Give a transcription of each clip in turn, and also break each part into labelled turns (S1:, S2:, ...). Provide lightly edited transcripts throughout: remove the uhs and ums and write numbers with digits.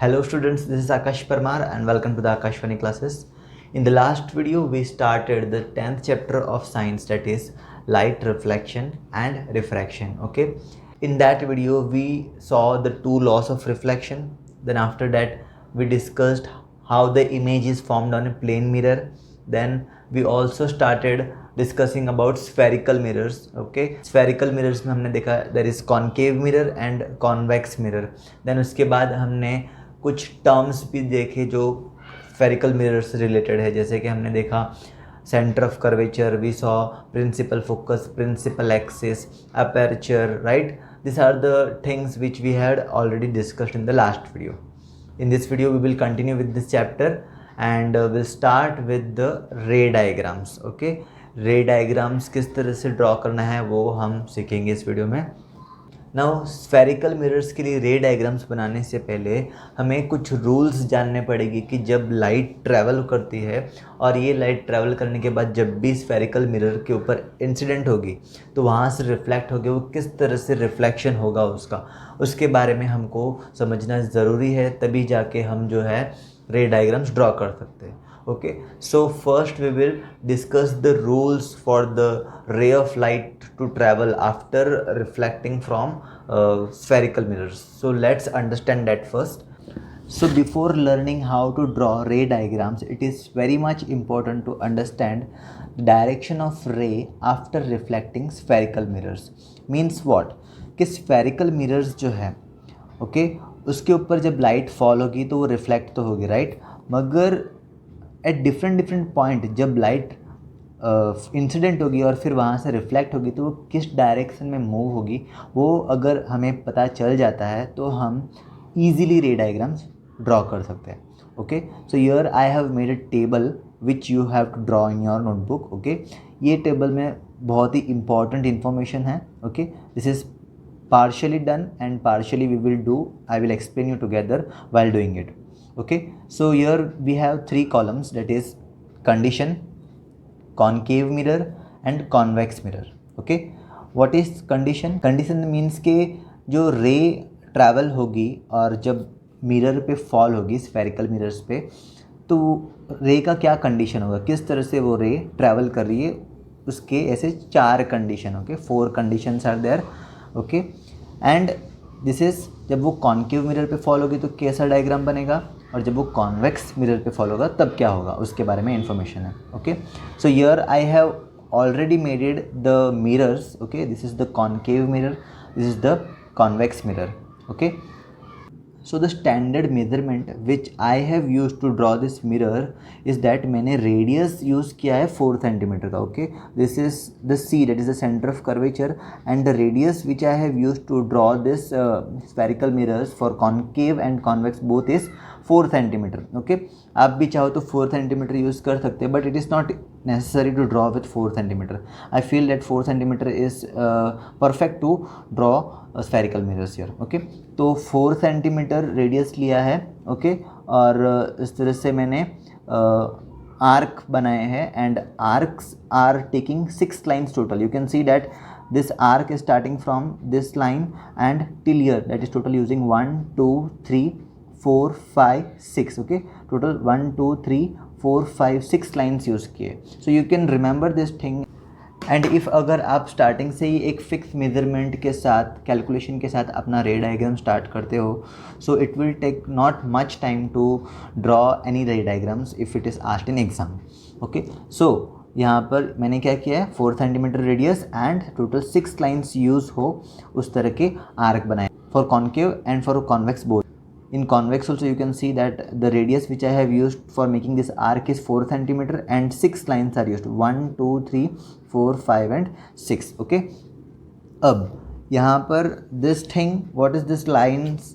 S1: Hello students, this is Akash Parmar and welcome to the Akash Funny classes. In the last video, we started the 10th chapter of science, that is light reflection and refraction. Okay. In that video, we saw the two laws of reflection. Then after that, we discussed how the image is formed on a plane mirror. Then we also started discussing about spherical mirrors. Okay, spherical mirrors में हमने देखा there is concave mirror and convex mirror. Then उसके बाद हमने कुछ terms भी देखे जो स्फेरिकल मिरर से रिलेटेड है, जैसे कि हमने देखा centre of curvature, we saw principal focus, principal axis, aperture, right. These are the things which we had already discussed in the last video. In this video we will continue with this chapter and we'll start with the ray diagrams. Okay, ray diagrams किस तरह से draw करना है वो हम सीखेंगे इस video में. नाउ स्फेरिकल मिरर्स के लिए रे डायग्राम्स बनाने से पहले हमें कुछ रूल्स जानने पड़ेगी कि जब लाइट ट्रैवल करती है और ये लाइट ट्रैवल करने के बाद जब भी स्फेरिकल मिरर के ऊपर इंसिडेंट होगी तो वहाँ से रिफ्लेक्ट होगी, वो किस तरह से रिफ्लेक्शन होगा उसके बारे में हमको समझना ज़रूरी है, तभी जाके हम जो है रे डायग्राम्स ड्रॉ कर सकते हैं. Okay, so first we will discuss the rules for the ray of light to travel after reflecting from spherical mirrors. So let's understand that first. So before learning how to draw ray diagrams, it is very much important to understand the direction of ray after reflecting spherical mirrors. Means what? कि spherical mirrors जो है okay, उसके ऊपर जब light fall होगी तो वो reflect तो होगी, राइट. मगर एट डिफरेंट पॉइंट जब लाइट इंसिडेंट होगी और फिर वहाँ से रिफ्लेक्ट होगी तो वो किस डायरेक्शन में मूव होगी वो अगर हमें पता चल जाता है तो हम ईजीली रे डायग्राम्स ड्रॉ कर सकते हैं. Okay, so here I have made a table which you have to draw in your notebook. Okay, ये टेबल में बहुत ही इंपॉर्टेंट इन्फॉर्मेशन है. Okay, this is partially done and partially I will explain you together while doing it. Okay, so here we have three columns, that is condition, concave mirror and convex mirror. Okay, what is condition? Condition means के जो रे travel होगी और जब mirror पे fall होगी spherical mirrors पे तो रे का क्या कंडीशन होगा, किस तरह से वो रे ट्रैवल कर रही है, उसके ऐसे चार condition. Okay, 4 conditions are there. Okay, and this is जब वो कॉन्केव मिरर पे फॉल होगी तो कैसा डायग्राम बनेगा और जब वो कॉन्वेक्स मिरर पे फॉल होगा तब क्या होगा उसके बारे में इन्फॉर्मेशन है. Okay, so here I have already maded the mirrors. Okay, this is the concave mirror, this is the convex mirror. Okay, so the standard measurement which I have used to draw this mirror is that मैंने radius use किया है 4 centimeter का. Okay, this is the C, that is the center of curvature, and the radius which I have used to draw this spherical mirrors for concave and convex both is 4 centimeter. Okay, आप भी चाहो तो 4 centimeter use कर सकते हैं, but it is not necessary to draw with 4 centimeter. I feel that 4 centimeter is perfect to draw spherical mirrors here. Okay, तो 4 centimetre radius लिया है. ओके, और इस तरह से मैंने आर्क बनाए हैं and arcs are taking 6 lines total. You can see that this arc is starting from this line and till here, that is total using 1 2 3 4 5 6. okay, total 1 2 3 4 5 6 lines use किए. So you can remember this thing. And if अगर आप starting से ही एक fix measurement के साथ, calculation के साथ अपना रे डायग्राम स्टार्ट करते हो, so it will take not much time to draw any ray diagrams if it is asked in exam. Okay, so यहाँ पर मैंने क्या किया है, 4 centimetre radius and total 6 lines use हो उस तरह के आर्क बनाए for concave and for convex both. In convex also you can see that the radius which I have used for making this arc is 4 centimeter and 6 lines are used, 1 2 3 4 5 and 6. okay, अब यहाँ पर this thing, what is this lines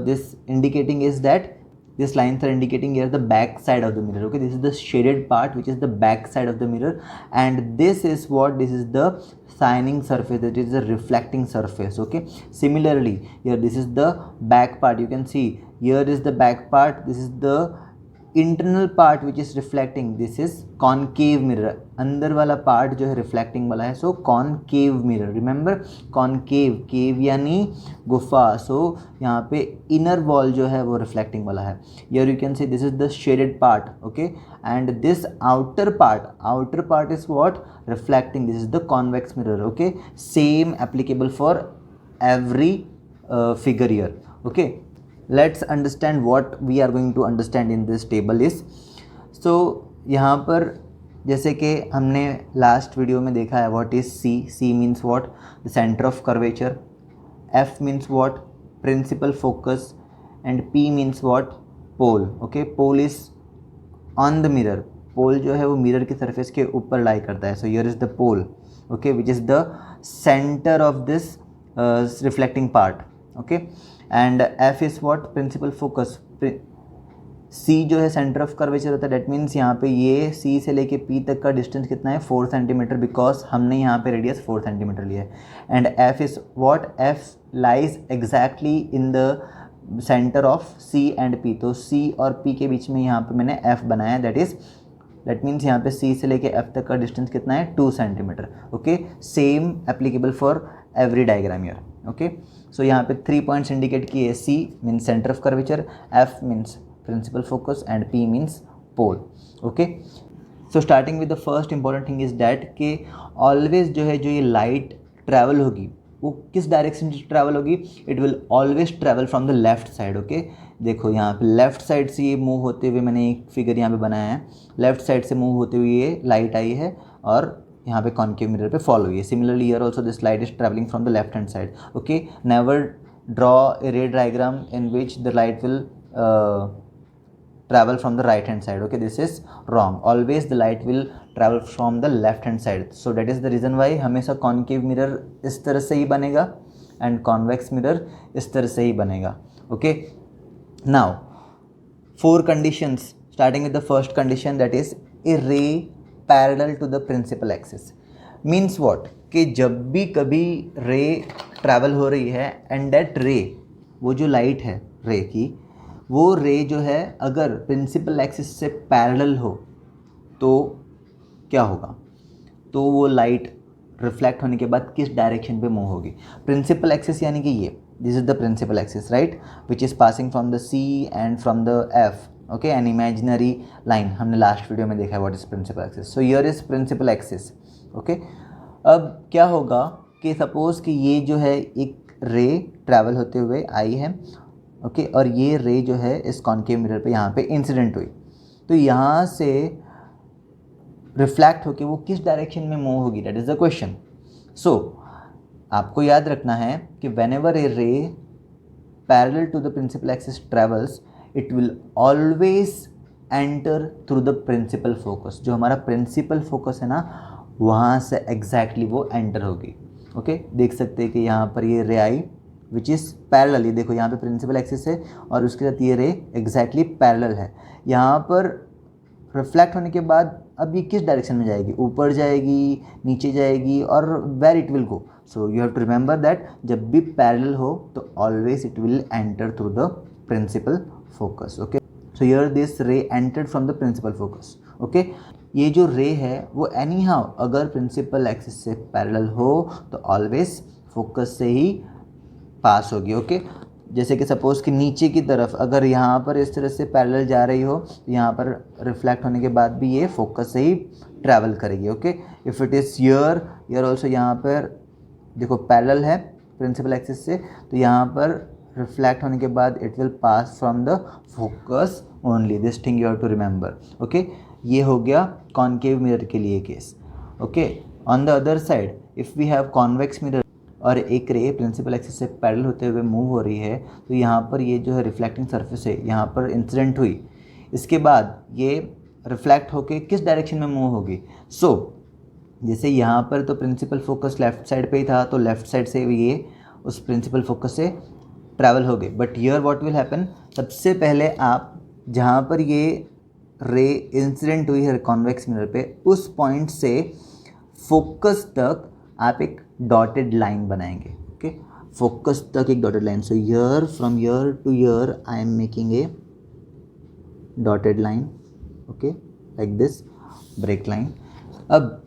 S1: this indicating is that these lines are indicating here the back side of the mirror. Okay, this is the shaded part which is the back side of the mirror, and this is the shining surface, that is the reflecting surface. Okay, similarly here this is the back part. You can see here is the back part, this is the internal part which is reflecting this is concave mirror, अंदर वाला part जो है reflecting वाला है, सो concave mirror, remember concave, केव यानी गुफा, सो यहाँ पे इनर वॉल जो है वो रिफ्लेक्टिंग वाला है. Here you can say this is the shaded part, okay, and this outer part is what, reflecting, this is the convex mirror, okay. Same applicable for every figure here, okay. Let's understand what we are going to understand in this table is, so यहाँ पर जैसे कि हमने last video में देखा है what is C means what, the center of curvature, F means what, principal focus, and P means what, pole, okay. Pole is on the mirror, pole जो है वो मिरर की सरफेस के ऊपर लाई करता है, so here is the pole, okay, which is the center of this reflecting part, okay. And F is what, principal focus, C जो है सेंटर ऑफ कर्वेचर होता है, डेट मीन्स यहाँ पे ये C से लेके P तक का डिस्टेंस कितना है, 4 सेंटीमीटर, बिकॉज हमने यहाँ पे रेडियस 4 सेंटीमीटर लिया है. And F is what, F lies exactly in the centre of C and P, तो C और P के बीच में यहाँ पे मैंने F बनाया, दैट मीन्स यहाँ पे C से लेके F तक का डिस्टेंस कितना है, 2 centimetre, okay. Same applicable for every diagram here, okay. So यहाँ पे 3 पॉइंट्स इंडिकेट किए, C means centre of curvature, F means principal focus and P means pole, okay. So starting with the first important thing is that कि always जो है जो ये light travel होगी वो किस डायरेक्शन से ट्रैवल होगी, it will always travel from the left side, okay. देखो यहाँ पे लेफ्ट साइड से ये मूव होते हुए मैंने एक फिगर यहाँ पे बनाया है, लेफ्ट साइड से मूव होते हुए ये लाइट आई है और यहाँ पे कॉन्केव मिरर पे फॉल हुई है. Similarly here also this light is travelling from the left hand side, okay. Never draw a रे diagram in which the light will travel from the right hand side, okay. This is wrong, always the light will travel from the left hand side, so that is the reason why हमेशा concave mirror इस तरह से ही बनेगा and convex mirror इस तरह से ही बनेगा, okay. Now 4 conditions, starting with the first condition, that is a ray parallel to the principal axis. means what, कि जब भी कभी रे ट्रैवल हो रही है and that ray, वो जो लाइट है रे की, वो रे जो है अगर प्रिंसिपल एक्सिस से पैरेलल हो तो क्या होगा, तो वो लाइट रिफ्लेक्ट होने के बाद किस डायरेक्शन पे मूव होगी. प्रिंसिपल एक्सिस यानी कि ये, this is the principal axis, right, which is passing from the C and from the F, okay. An imaginary line, हमने लास्ट वीडियो में देखा है what is principal axis. So here is principal axis, okay. अब क्या होगा कि suppose कि ये जो है एक रे ट्रैवल होते हुए आई है, ओके, और ये रे जो है इस कॉन्केव मिरर पे यहाँ पे इंसिडेंट हुई, तो यहाँ से रिफ्लेक्ट होके वो किस डायरेक्शन में मूव होगी, that is the question. So आपको याद रखना है कि whenever a ray parallel to the principal axis travels, it will always enter through the principal focus. जो हमारा प्रिंसिपल फोकस है ना, वहाँ से एग्जैक्टली वो एंटर होगी, ओके. देख सकते हैं कि यहाँ पर ये रे आई विच इज़ पैरेलल, ये देखो यहाँ पे प्रिंसिपल एक्सिस है और उसके साथ ये रे एग्जैक्टली पैरेलल है. यहाँ पर रिफ्लेक्ट होने के बाद अब ये किस डायरेक्शन में जाएगी, ऊपर जाएगी, नीचे जाएगी, और where it will go. So you have to remember that जब भी पैरेलल हो तो always it will enter through the principal focus, okay. So here this ray entered from the principal focus, okay. ये जो रे है वो anyhow अगर principal axis से पैरेलल हो तो ऑलवेज फोकस से ही पास होगी, ओके. जैसे कि सपोज़ कि नीचे की तरफ अगर यहाँ पर इस तरह से पैरेलल जा रही हो तो यहाँ पर रिफ्लेक्ट होने के बाद भी ये फोकस से ही ट्रैवल करेगी, ओके. इफ़ इट इज़ यर ऑल्सो यहाँ पर देखो पैरेलल है प्रिंसिपल एक्सिस से, तो यहाँ पर रिफ्लेक्ट होने के बाद it will pass from the focus only, this thing you have to remember, okay. ये हो गया कॉन्केव मिरर के लिए case, okay. On the other side if we have convex mirror और एक रे प्रिंसिपल एक्सिस से पैरेलल होते हुए मूव हो रही है, तो यहाँ पर ये जो है रिफ्लेक्टिंग सरफेस है यहाँ पर इंसिडेंट हुई, इसके बाद ये रिफ्लेक्ट होके किस डायरेक्शन में मूव होगी. सो जैसे यहाँ पर तो प्रिंसिपल फोकस लेफ्ट साइड पे ही था, तो लेफ्ट साइड से ये उस प्रिंसिपल फोकस से ट्रैवल हो गए. But here what will happen, सबसे पहले आप जहाँ पर ये रे इंसिडेंट हुई है कॉन्वेक्स मिरर पे, उस पॉइंट से फोकस तक आप एक डॉटेड लाइन बनाएंगे, ओके. फोकस तक एक dotted line. So here from here to here I am making a dotted line, okay, like this, break line. अब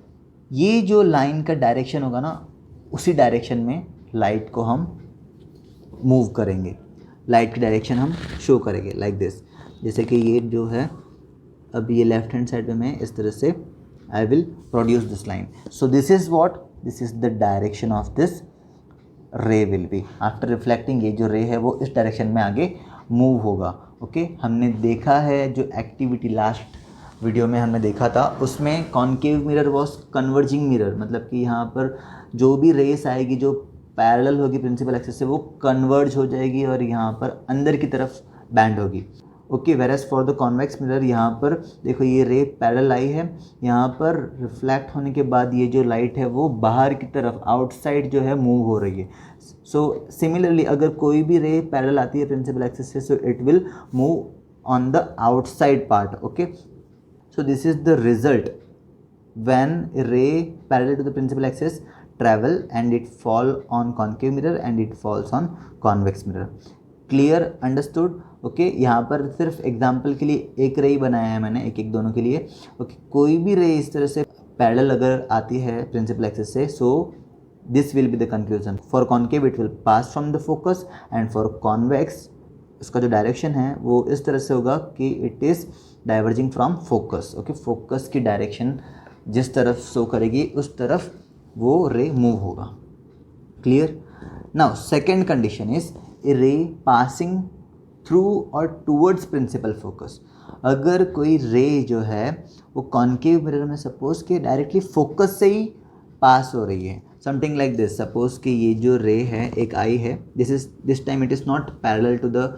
S1: ये जो लाइन का डायरेक्शन होगा ना, उसी डायरेक्शन में लाइट को हम मूव करेंगे, लाइट की डायरेक्शन हम शो करेंगे लाइक दिस। जैसे कि ये जो है, अब ये लेफ्ट हैंड साइड में मैं इस तरह से I will produce this line. So this is what, this is the direction of this रे विल बी आफ्टर रिफ्लेक्टिंग। ये जो रे है वो इस डायरेक्शन में आगे मूव होगा, ओके। हमने देखा है जो एक्टिविटी लास्ट वीडियो में हमने देखा था, उसमें concave mirror was converging mirror, मतलब कि यहाँ पर जो भी रेस आएगी जो पैरेलल होगी प्रिंसिपल एक्सिस से वो कन्वर्ज हो जाएगी और यहाँ पर अंदर की तरफ बैंड होगी, okay. Whereas for the convex mirror, यहाँ पर देखो ये रे पैरेलल आई है, यहाँ पर रिफ्लेक्ट होने के बाद ये जो लाइट है वो बाहर की तरफ आउटसाइड जो है मूव हो रही है। सो सिमिलरली अगर कोई भी रे पैरेलल आती है प्रिंसिपल एक्सिस से, so it will move on the outside part, okay. So this is the result when a ray parallel to the principal axis travel and it fall on concave mirror and it falls on convex mirror. Clear, understood, okay. यहाँ पर सिर्फ example के लिए एक रे ही बनाया है मैंने, एक एक दोनों के लिए, ओके। कोई भी रे इस तरह से पैरेलल अगर आती है प्रिंसिपल एक्सिस से, so this will be the conclusion. For concave it will pass from the focus and for convex उसका जो डायरेक्शन है वो इस तरह से होगा कि it is diverging from focus, okay. Focus की डायरेक्शन जिस तरफ शो करेगी उस तरफ वो रे मूव होगा, clear. Now second condition is a रे पासिंग थ्रू और टूवर्ड्स प्रिंसिपल फोकस। अगर कोई रे जो है वो कॉन्केव मिरर में सपोज कि डायरेक्टली फोकस से ही पास हो रही है, समथिंग लाइक दिस। सपोज कि ये जो रे है एक आई है, this time it is not parallel to the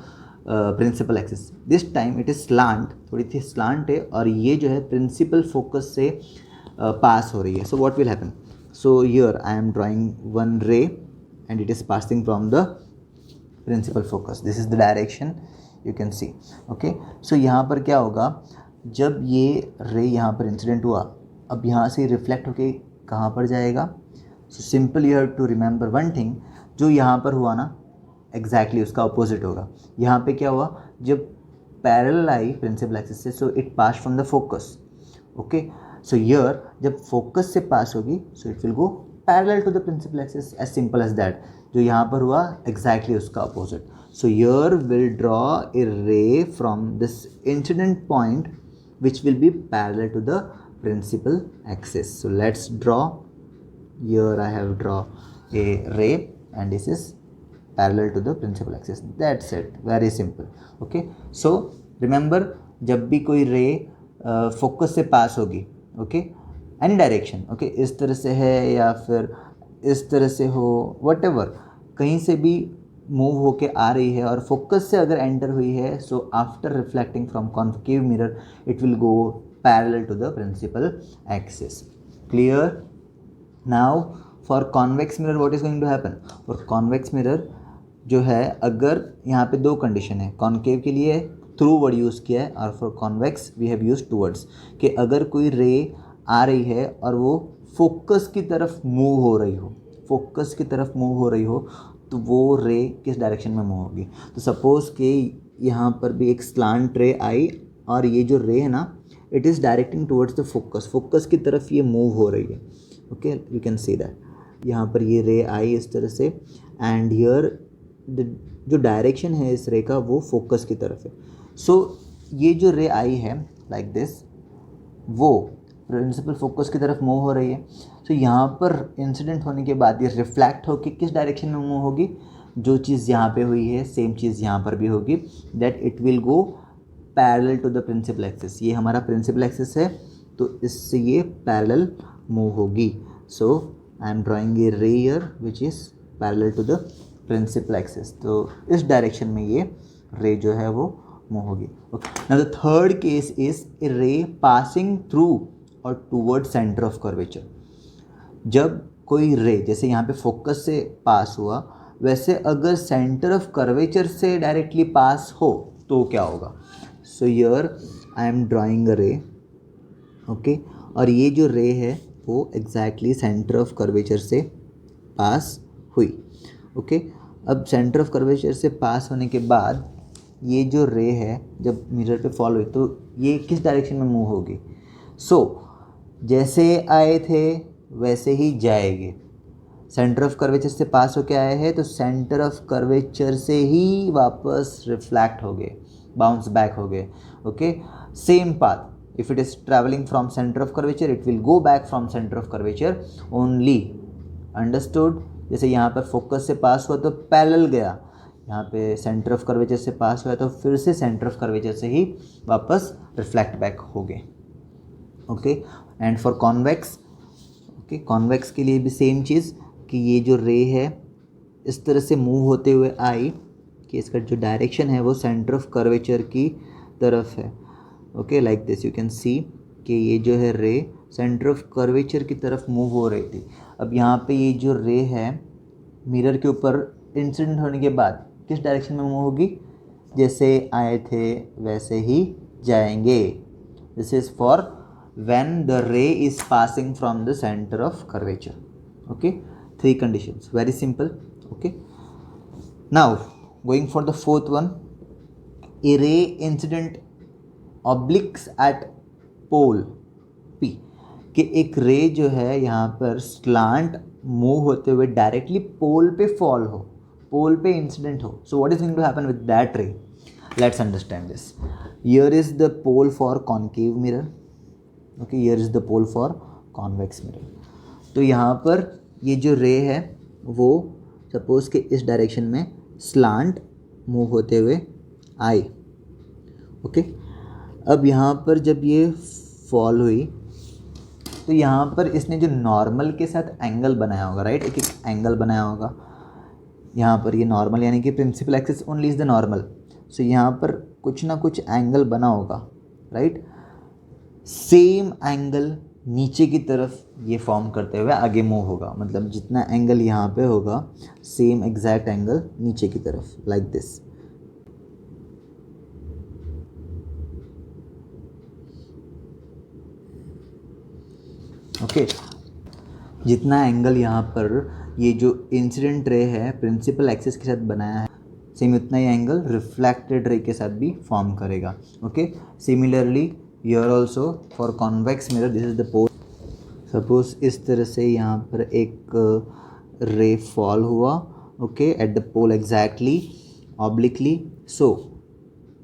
S1: principal axis, this time it is slant, थोड़ी सी स्लांट है और ये जो है प्रिंसिपल फोकस से पास हो रही है। So what will happen, so here I am drawing one ray and it is passing from the principal focus, this is the direction you can see, okay. So यहाँ पर क्या होगा, जब ये रे यहाँ पर इंसिडेंट हुआ, अब यहाँ से रिफ्लेक्ट होके कहाँ पर जाएगा। So simple you have to remember one thing, जो यहाँ पर हुआ ना एग्जैक्टली उसका अपोजिट होगा। यहाँ पे क्या हुआ, जब पैरेलल आई प्रिंसिपल एक्सिस से, so it pass from the focus, okay. So here जब फोकस से पास होगी, so it will go parallel to the principal axis, as simple as that. जो यहाँ पर हुआ एग्जैक्टली उसका opposite. So here will draw a ray from this incident point which will be parallel to the principal axis. So let's draw, here I have draw a ray and this is parallel to the principal axis, that's it, very simple, okay। so remember जब भी कोई रे focus से pass होगी, okay, any direction, okay, इस तरह से है या फिर इस तरह से हो, whatever, कहीं से भी मूव होके आ रही है और फोकस से अगर एंटर हुई है, so after reflecting from concave mirror it will go parallel to the principal axis, clear. Now for convex mirror what is going to happen, for convex mirror जो है, अगर यहाँ पे दो कंडीशन है, कॉन्केव के लिए थ्रू वर्ड यूज़ किया है और for convex we have use towards, कि अगर कोई रे आ रही है और वो फोकस की तरफ मूव हो रही हो, फोकस की तरफ मूव हो रही हो, तो वो रे किस डायरेक्शन में मूव होगी। तो सपोज़ कि यहाँ पर भी एक स्लांट रे आई और ये जो रे है ना, it is directing towards the focus, focus की तरफ ये मूव हो रही है, okay, you can see that. यहाँ पर ये रे आई इस तरह से एंड हियर जो डायरेक्शन है इस रे का वो फोकस की तरफ है। सो ये जो रे आई है लाइक दिस, वो प्रिंसिपल फोकस की तरफ मूव हो रही है। सो यहाँ पर इंसिडेंट होने के बाद ये रिफ्लेक्ट होकर किस डायरेक्शन में मूव होगी, जो चीज़ यहाँ पे हुई है सेम चीज़ यहाँ पर भी होगी, that it will go parallel to the principal axis. ये हमारा प्रिंसिपल एक्सिस है तो इससे ये पैरेलल मूव होगी। सो आई am drawing a ray here which is parallel to the principal axis, तो इस डायरेक्शन में ये रे जो है वो मूव होगी, okay. Now the third case is a रे पासिंग थ्रू और टूवर्ड सेंटर ऑफ कर्वेचर। जब कोई रे जैसे यहाँ पे फोकस से पास हुआ, वैसे अगर सेंटर ऑफ कर्वेचर से डायरेक्टली पास हो तो क्या होगा। सो हियर आई एम ड्राइंग अ रे, ओके, और ये जो रे है वो एग्जैक्टली सेंटर ऑफ कर्वेचर से पास हुई, ओके। अब सेंटर ऑफ कर्वेचर से पास होने के बाद ये जो रे है जब मिरर पे फॉल हुई तो ये किस डायरेक्शन में मूव होगी? सो जैसे आए थे वैसे ही जाएंगे। सेंटर ऑफ कर्वेचर से पास होके आए हैं तो सेंटर ऑफ कर्वेचर से ही वापस रिफ्लेक्ट हो गए, बाउंस बैक हो गए। Okay, same path, if it is traveling from center of curvature it will go back from center of curvature only. understood? जैसे यहाँ पर फोकस से पास हुआ तो पैरेलल गया, यहाँ पे सेंटर ऑफ कर्वेचर से पास हुआ तो फिर से सेंटर ऑफ कर्वेचर से ही वापस रिफ्लेक्ट बैक हो गए। Okay, and for convex, okay, convex के लिए भी सेम चीज़ कि ये जो रे है इस तरह से मूव होते हुए आई कि इसका जो डायरेक्शन है वो सेंटर ऑफ कर्वेचर की तरफ है। Okay, like this you can सी कि ये जो है रे सेंटर ऑफ कर्वेचर की तरफ मूव हो रही थी। अब यहाँ पे ये जो रे है मिरर के ऊपर इंसिडेंट होने के बाद किस डायरेक्शन में मूव होगी? जैसे आए थे वैसे ही जाएंगे। This is for when the रे is passing from the centre of curvature. Okay, 3 conditions, very simple. Okay, now going for the fourth one, a ray incident obliques at pole P, कि एक रे जो है यहाँ पर स्लांट मूव होते हुए डायरेक्टली पोल पे फॉल हो, पोल पे इंसिडेंट हो। So what is going to happen with that ray? Let's understand this. Here is the pole for concave mirror, okay, here is the pole for convex mirror. तो यहाँ पर ये जो रे है वो सपोज़ कि इस डायरेक्शन में स्लांट मूव होते हुए आई। ओके, अब यहाँ पर जब ये फॉल हुई तो यहाँ पर इसने जो नॉर्मल के साथ एंगल बनाया होगा, राइट, एक एंगल बनाया होगा। यहाँ पर ये नॉर्मल यानी कि principal axis only is the normal. So यहाँ पर कुछ ना कुछ एंगल बना होगा, राइट। सेम एंगल नीचे की तरफ ये फॉर्म करते हुए आगे मूव होगा, मतलब जितना एंगल यहाँ पे होगा सेम एग्जैक्ट एंगल नीचे की तरफ, लाइक दिस। ओके, जितना एंगल यहाँ पर ये जो इंसिडेंट रे है प्रिंसिपल एक्सिस के साथ बनाया है, सेम उतना ही एंगल रिफ्लेक्टेड रे के साथ भी फॉर्म करेगा। Okay, similarly here also for convex mirror this is the pole. Suppose इस तरह से यहाँ पर एक रे फॉल हुआ, okay, at the pole exactly obliquely. So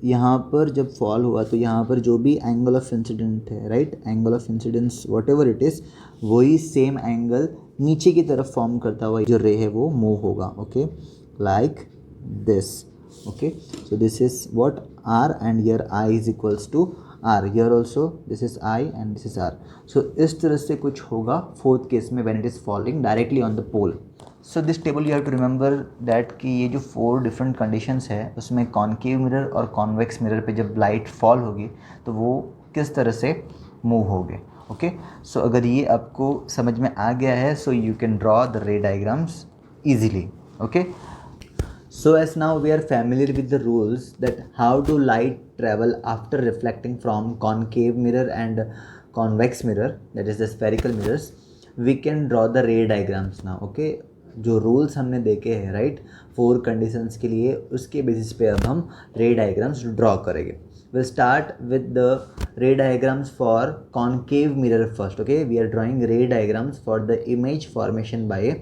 S1: यहाँ पर जब फॉल हुआ तो यहाँ पर जो भी एंगल ऑफ इंसिडेंट है, right, angle of incidence what ever it is, वही सेम एंगल नीचे की तरफ फॉर्म करता हुआ जो रे है वो मूव होगा। Okay, like this. Okay, so this is what R and here I is equals to R. Here also this is I and this is R. So इस तरह से कुछ होगा फोर्थ केस में when it is falling directly on the pole. So this table you have to remember that कि ये जो 4 different conditions है उसमें कॉन्केव मिरर और कॉन्वेक्स मिरर पे जब लाइट फॉल होगी तो वो किस तरह से मूव होगे। ओके, सो अगर ये आपको समझ में आ गया है so you can draw the ray diagrams easily. Okay. So as now we are familiar with the rules that how do light travel after reflecting from concave mirror and convex mirror, that is the spherical mirrors, we can draw the ray diagrams now. Okay, जो rules हमने देखे हैं, right, 4 conditions के लिए, उसके basis पे अब हम ray diagrams draw करेंगे। We'll start with the ray diagrams for concave mirror first. Okay, we are drawing ray diagrams for the image formation by a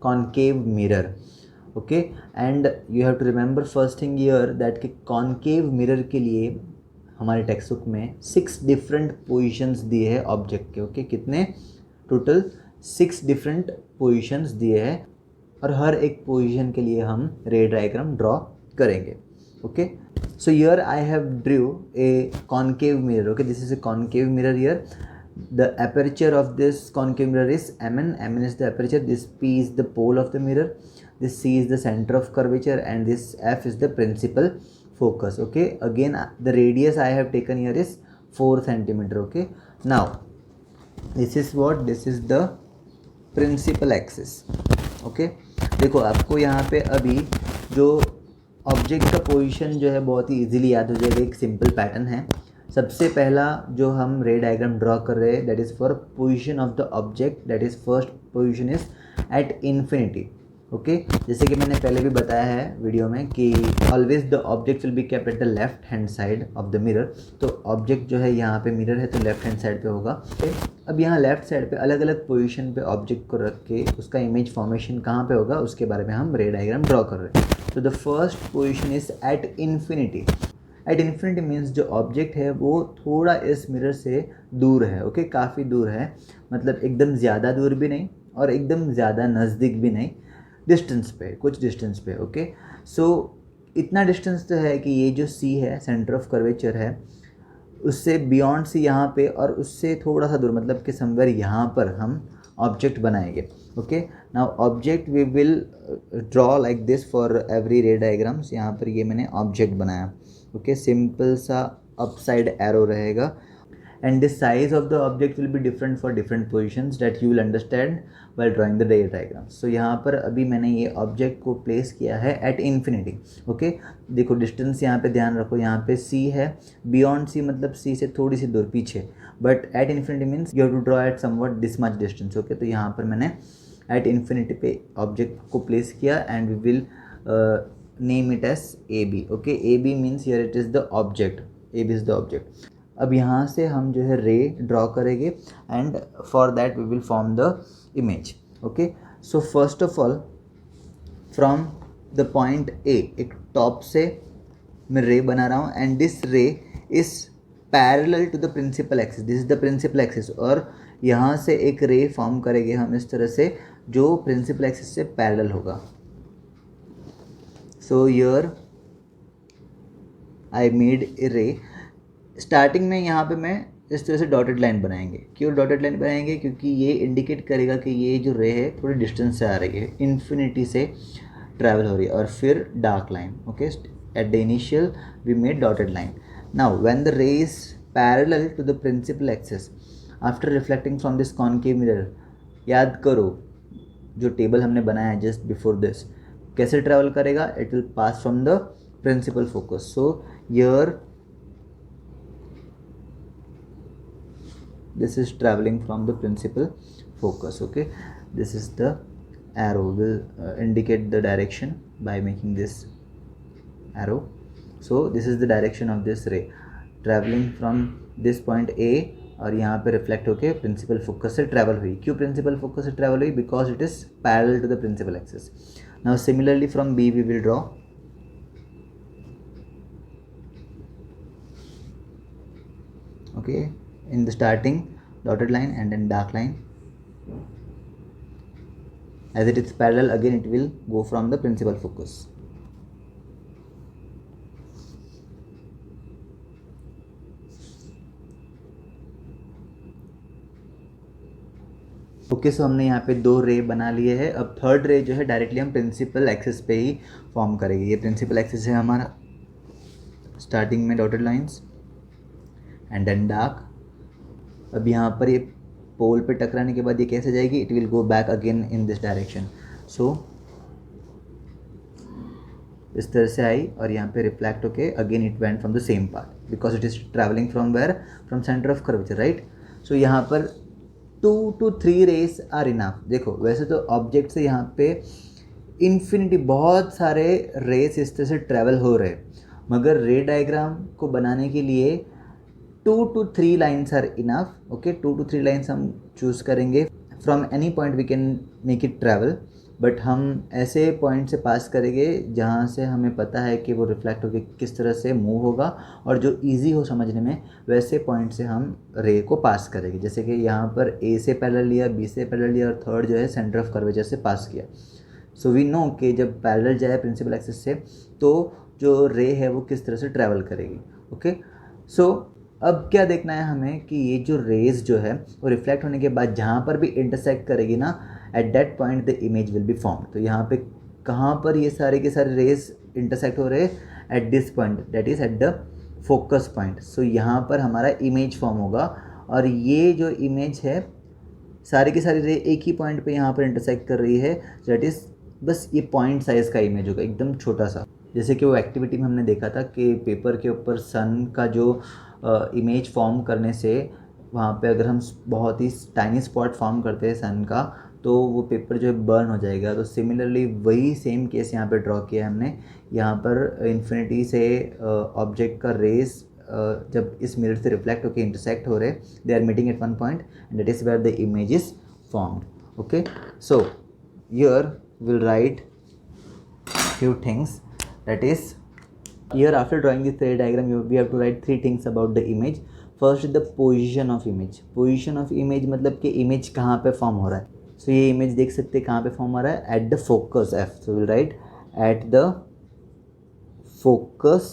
S1: concave mirror. Okay, and you have to remember first thing here that कि concave mirror के लिए हमारे text book में 6 different positions दिए हैं object के। Okay, कितने? Total 6 different positions दिए हैं और हर एक पोजीशन के लिए हम रे डायग्राम ड्रॉ करेंगे। Okay, so year I have Drew A concave mirror. Okay, this is A concave mirror year. The aperture of this concave mirror is Mn. Mn is the aperture. This P is the pole of the mirror. This C is the center of curvature, and this F is the principal focus. Okay. Again, the radius I have taken here is 4 centimeter. Okay. Now, this is what? This is the principal axis. Okay. देखो आपको यहाँ पे अभी जो object का position जो है बहुत ही इजीली याद हो जाएगा। एक सिंपल पैटर्न है। सबसे पहला जो हम रे डायग्राम ड्रॉ कर रहे हैं that is for position of the object, that is first position is at infinity. Okay जैसे कि मैंने पहले भी बताया है वीडियो में कि always the object will be kept at the left hand side of the mirror. तो ऑब्जेक्ट जो है यहाँ पे मिरर है तो लेफ्ट हैंड साइड पे होगा। अब यहाँ लेफ्ट साइड पे अलग अलग पोजीशन पे ऑब्जेक्ट को रख के उसका इमेज फॉर्मेशन कहाँ पे होगा उसके बारे में हम रे डायग्राम ड्रॉ कर रहे हैं। तो the first position is at infinity. Eight infinity means जो ऑब्जेक्ट है वो थोड़ा इस मिरर से दूर है। ओके काफ़ी दूर है, मतलब एकदम ज़्यादा दूर भी नहीं और एकदम ज़्यादा नज़दीक भी नहीं, डिस्टेंस पे, कुछ डिस्टेंस पे। ओके सो इतना डिस्टेंस तो है कि ये जो सी है सेंटर ऑफ कर्वेचर है उससे बियॉन्ड सी यहाँ पे और उससे थोड़ा सा दूर मतलब कि समवेयर यहाँ पर हम ऑब्जेक्ट बनाएंगे। Okay now object we will draw like this for every ray diagrams. यहाँ पर ये मैंने ऑब्जेक्ट बनाया। ओके सिंपल सा अपसाइड एरो रहेगा and the size of the object will be different for different positions that you will understand while drawing the ray diagram. So यहाँ पर अभी मैंने ये ऑब्जेक्ट को प्लेस किया है at infinity. ओके देखो डिस्टेंस यहाँ पे ध्यान रखो, यहाँ पे c है, बियॉन्ड c मतलब c से थोड़ी सी दूर पीछे, but at infinity means you have to draw at somewhat this much distance. Okay तो यहाँ पर मैंने at infinity पे ऑब्जेक्ट को प्लेस किया and we will name it as AB. Okay AB means here it is the object, AB is the object. अब यहाँ से हम जो है रे ड्रॉ करेंगे and for that we will form the image. Okay so first of all from the point A एक top से मैं रे बना रहा हूँ and this ray is parallel to the principal axis. This is the principal axis और यहाँ से एक रे फॉर्म करेंगे हम इस तरह से जो प्रिंसिपल एक्सिस से पैरेलल होगा। सो हियर आई मेड ए रे। स्टार्टिंग में यहाँ पे मैं इस तरह से डॉटेड लाइन बनाएंगे। क्यों डॉटेड लाइन बनाएंगे? क्योंकि ये इंडिकेट करेगा कि ये जो रे है थोड़ी डिस्टेंस से आ रही है, इन्फिनिटी से ट्रैवल हो रही है। और फिर dark line. Okay at the initial we made dotted line. Now when the ray is parallel to the principal axis after reflecting from this concave mirror, याद करो जो टेबल हमने बनाया है जस्ट बिफोर दिस, कैसे ट्रैवल करेगा? It will pass from the principal focus. So here this is traveling from the principal focus. Okay this is the arrow will indicate the direction by making this arrow. So this is the direction of this ray traveling from this point A और यहाँ पे reflect होके principal focus से travel हुई। क्यों principal focus से travel हुई? Because it is parallel to the principal axis. Now similarly from B we will draw okay in the starting dotted line and then dark line. As it is parallel again it will go from the principal focus. Okay so हमने यहाँ पे दो रे बना लिए हैं। अब third रे जो है डायरेक्टली हम प्रिंसिपल एक्सिस पे ही फॉर्म करेंगे। ये प्रिंसिपल एक्सिस है हमारा, स्टार्टिंग में dotted lines and then dark. अब यहाँ पर ये पोल पे टकराने के बाद ये कैसे जाएगी? It will go back again in this direction. So इस तरह से आई और यहाँ पे रिफ्लेक्ट होके again it went from the same path because it is travelling from where? From centre of curvature, right. So यहाँ पर 2 to 3 रेस आर इनफ। देखो वैसे तो ऑब्जेक्ट से यहाँ पे इन्फिनिटी बहुत सारे रेस इस तरह से ट्रैवल हो रहे, मगर रे डायग्राम को बनाने के लिए 2 to 3 lines are enough. Okay 2 to 3 lines हम चूज़ करेंगे। From any point we can make it travel, but हम ऐसे पॉइंट से पास करेंगे जहाँ से हमें पता है कि वो रिफ्लेक्ट होकर किस तरह से मूव होगा और जो इजी हो समझने में, वैसे पॉइंट से हम रे को पास करेंगे। जैसे कि यहाँ पर ए से पैरेलल लिया, बी से पैरेलल लिया और थर्ड जो है सेंटर ऑफ कर्वेचर से पास किया। सो वी नो कि जब पैरेलल जाए प्रिंसिपल एक्सिस से तो जो रे है वो किस तरह से ट्रैवल करेगी। ओके सो अब क्या देखना है हमें कि ये जो रेज जो है वो रिफ्लेक्ट होने के बाद जहाँ पर भी इंटरसेक्ट करेगी ना, at that point the image will be formed. तो यहाँ पे कहाँ पर ये सारे के सारे रेज इंटरसेक्ट हो रहे हैं? At this point, that is at the focus point. So यहाँ पर हमारा इमेज फॉर्म होगा और ये जो इमेज है सारी की सारी रे एक ही पॉइंट पे यहाँ पर इंटरसेक्ट कर रही है। दैट इज़ बस ये पॉइंट साइज़ का इमेज होगा, एकदम छोटा सा। जैसे कि वो एक्टिविटी में हमने देखा था कि पेपर के ऊपर सन का जो इमेज फॉर्म करने से वहाँ पे अगर हम बहुत ही टाइनी स्पॉट फॉर्म करते हैं सन का, तो वो पेपर जो है बर्न हो जाएगा। तो सिमिलरली वही सेम केस यहाँ पे ड्रॉ किया है हमने। यहाँ पर इन्फिनिटी से ऑब्जेक्ट का रेस जब इस मिरर से रिफ्लेक्ट होकर इंटरसेक्ट हो रहे, they are meeting at one point and that is where the image is formed. Okay, so here will write few things, that is here after drawing this ray diagram we have to write three things about the image. First is the position of image. Position of image मतलब कि image कहाँ पे form हो रहा है. So ये image देख सकते हैं कहाँ पे form हो रहा है, at the focus f. So we'll write at the focus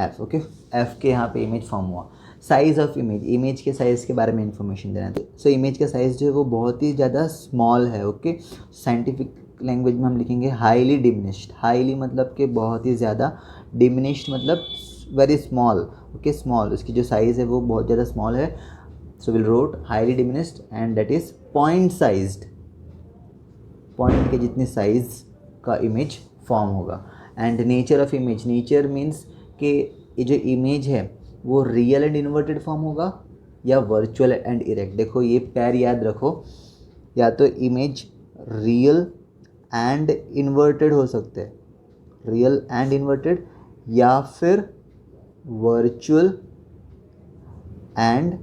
S1: f. Okay, f के यहाँ पे image form हुआ. साइज़ ऑफ इमेज के साइज़ के बारे में इंफॉर्मेशन देना है। सो इमेज का साइज़ जो है वो बहुत ही ज़्यादा स्मॉल है। ओके, साइंटिफिक लैंग्वेज में हम लिखेंगे हाईली डिमिनिश्ड। हाईली मतलब कि बहुत ही ज़्यादा, डिमिनिश्ड मतलब वेरी स्मॉल। ओके, स्मॉल, उसकी जो साइज़ है वो बहुत ज़्यादा स्मॉल है। So will wrote highly diminished and that is point sized. Point के जितनी साइज़ का इमेज फॉर्म होगा। And nature of image, nature means कि ये जो इमेज है वो रियल एंड इन्वर्टेड फॉर्म होगा या वर्चुअल एंड इरेक्ट। देखो ये पैर याद रखो, या तो इमेज रियल एंड इन्वर्टेड हो सकते हैं, रियल एंड इन्वर्टेड, या फिर वर्चुअल एंड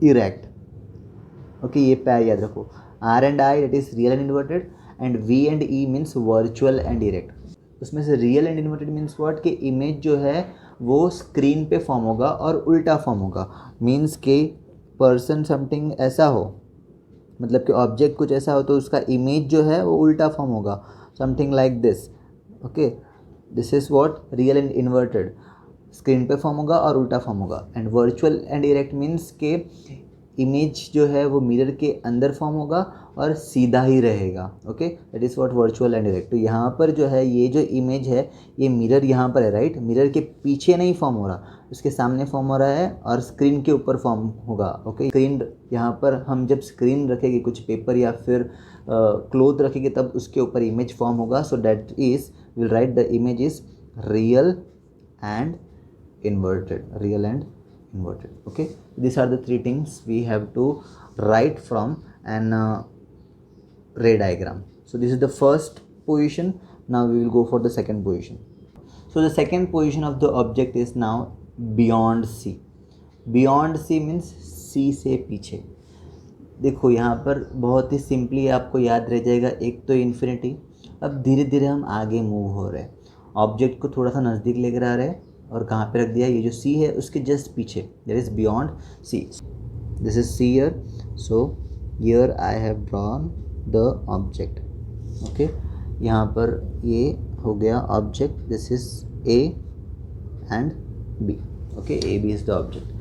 S1: इरेक्ट। ओके, ये पैर याद रखो, R and I that is real and inverted and V and E means virtual and erect. उसमें से real and inverted means what, कि इमेज जो है वो स्क्रीन पे फॉर्म होगा और उल्टा फॉर्म होगा। मीन्स कि पर्सन समथिंग ऐसा हो, मतलब कि ऑब्जेक्ट कुछ ऐसा हो तो उसका इमेज जो है वो उल्टा फॉर्म होगा, something like this. Okay, this is what real and inverted, screen पे फॉर्म होगा और उल्टा फॉर्म होगा। And virtual and erect means के इमेज जो है वो मिरर के अंदर फॉर्म होगा और सीधा ही रहेगा। Okay, that is what virtual and erect. तो यहाँ पर जो है ये जो इमेज है ये मिरर यहाँ पर है, राइट, मिरर के पीछे नहीं फॉर्म हो रहा, उसके सामने फॉर्म हो रहा है और स्क्रीन के ऊपर फॉर्म होगा। ओके, स्क्रीन यहाँ पर हम जब स्क्रीन रखेंगे, कुछ पेपर या फिर क्लोथ रखेंगे, तब उसके ऊपर इमेज फॉर्म होगा। So that is will write the image is real and inverted, real and inverted. Okay, these are the three things we have to write from an ray diagram. So this is the first position. Now we will go for the second position. So the second position of the object is now beyond C. Beyond C means C से पीछे। देखो यहाँ पर बहुत ही simply आपको याद रह जाएगा, एक तो इन्फिनिटी। अब धीरे धीरे हम आगे मूव हो रहे हैं, ऑब्जेक्ट को थोड़ा सा नज़दीक लेकर आ रहे हैं और कहाँ पे रख दिया, ये जो C है उसके जस्ट पीछे, that is beyond C. This is C here. So here I have drawn the object. Okay, यहाँ पर ये हो गया object, this is A and B. Okay, A B is the object.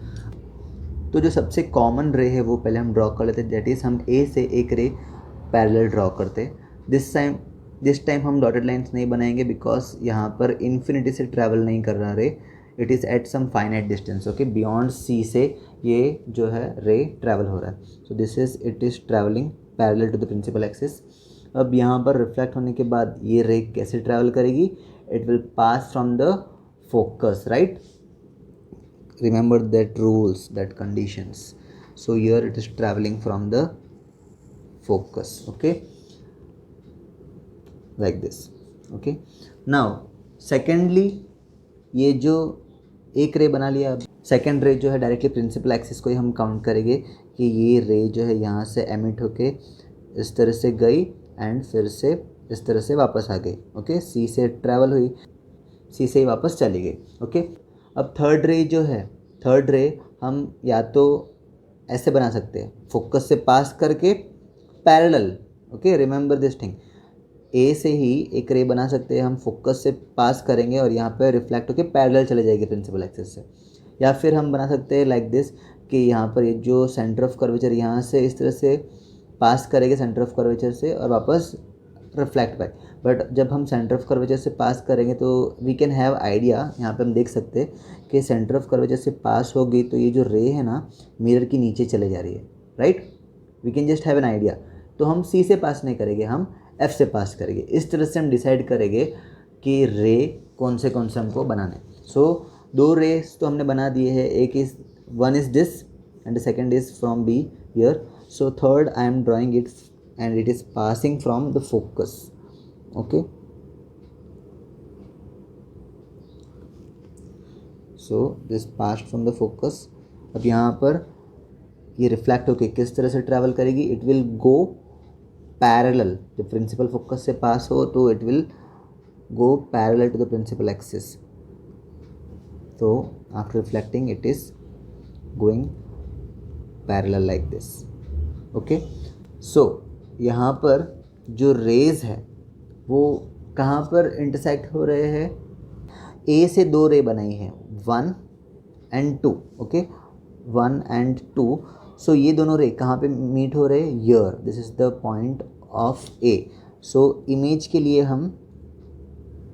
S1: तो जो सबसे कॉमन रे है वो पहले हम ड्रॉ कर लेते हैं, दैट इज़ हम A से एक रे पैरेलल ड्रॉ करते। दिस टाइम हम डॉटेड लाइन्स नहीं बनाएंगे बिकॉज यहाँ पर इन्फिनिटी से ट्रैवल नहीं कर रहा ray, it is at some finite distance. Okay, beyond C से ये जो है रे ट्रैवल हो रहा है। So this is it is travelling parallel to the principal axis. अब यहाँ पर रिफ्लेक्ट होने के बाद ये रे कैसे ट्रैवल करेगी, it will pass from the focus, right, remember that rules, that conditions. So here it is traveling from the focus. Okay, like this. Okay, now secondly ये जो एक रे बना लिया, सेकेंड रे जो है डायरेक्टली प्रिंसिपल एक्सिस को ही हम काउंट करेंगे कि ये रे जो है यहाँ से एमिट होके इस तरह से गई एंड फिर से इस तरह से वापस आ गई। ओके, सी से ट्रैवल हुई, सी से ही वापस चली गई। ओके, अब थर्ड रे जो है, थर्ड रे हम या तो ऐसे बना सकते हैं, फोकस से पास करके parallel. Okay, remember this thing, A से ही एक रे बना सकते हैं हम, फोकस से पास करेंगे और यहाँ पे रिफ्लेक्ट होकर पैरेलल चले जाएगी प्रिंसिपल एक्सिस से। या फिर हम बना सकते हैं लाइक दिस कि यहाँ पर ये जो सेंटर ऑफ कर्वेचर यहाँ से इस तरह से पास करेंगे सेंटर ऑफ कर्वेचर से और वापस रिफ्लेक्ट बैक। बट जब हम सेंटर ऑफ कर्वेचर से पास करेंगे तो वी कैन हैव आइडिया, यहाँ पे हम देख सकते हैं कि सेंटर ऑफ कर्वेचर से पास होगी तो ये जो रे है ना मिरर की नीचे चले जा रही है, right, we can just have an idea. तो हम सी से पास नहीं करेंगे, हम एफ से पास करेंगे। इस तरह से हम डिसाइड करेंगे कि रे कौन से हमको बनाने। सो दो रेस तो हमने बना दिए हैं, एक is one is this and the second is from B here. So third I am drawing it and it is passing from the focus. Okay, so this passed from the focus. अब यहाँ पर ये reflect होके किस तरह से travel करेगी, it will go parallel. जब प्रिंसिपल फोकस से पास हो तो it will go parallel to the principal axis. तो after reflecting it is going parallel like this. Okay, so यहाँ पर जो रेज है वो कहाँ पर इंटरसेक्ट हो रहे हैं, ए से दो रे बनाई है, 1 and 2. Okay, 1 and 2. सो ये दोनों रे कहाँ पे मीट हो रहे हैं, here. This is the point of A. So image के लिए हम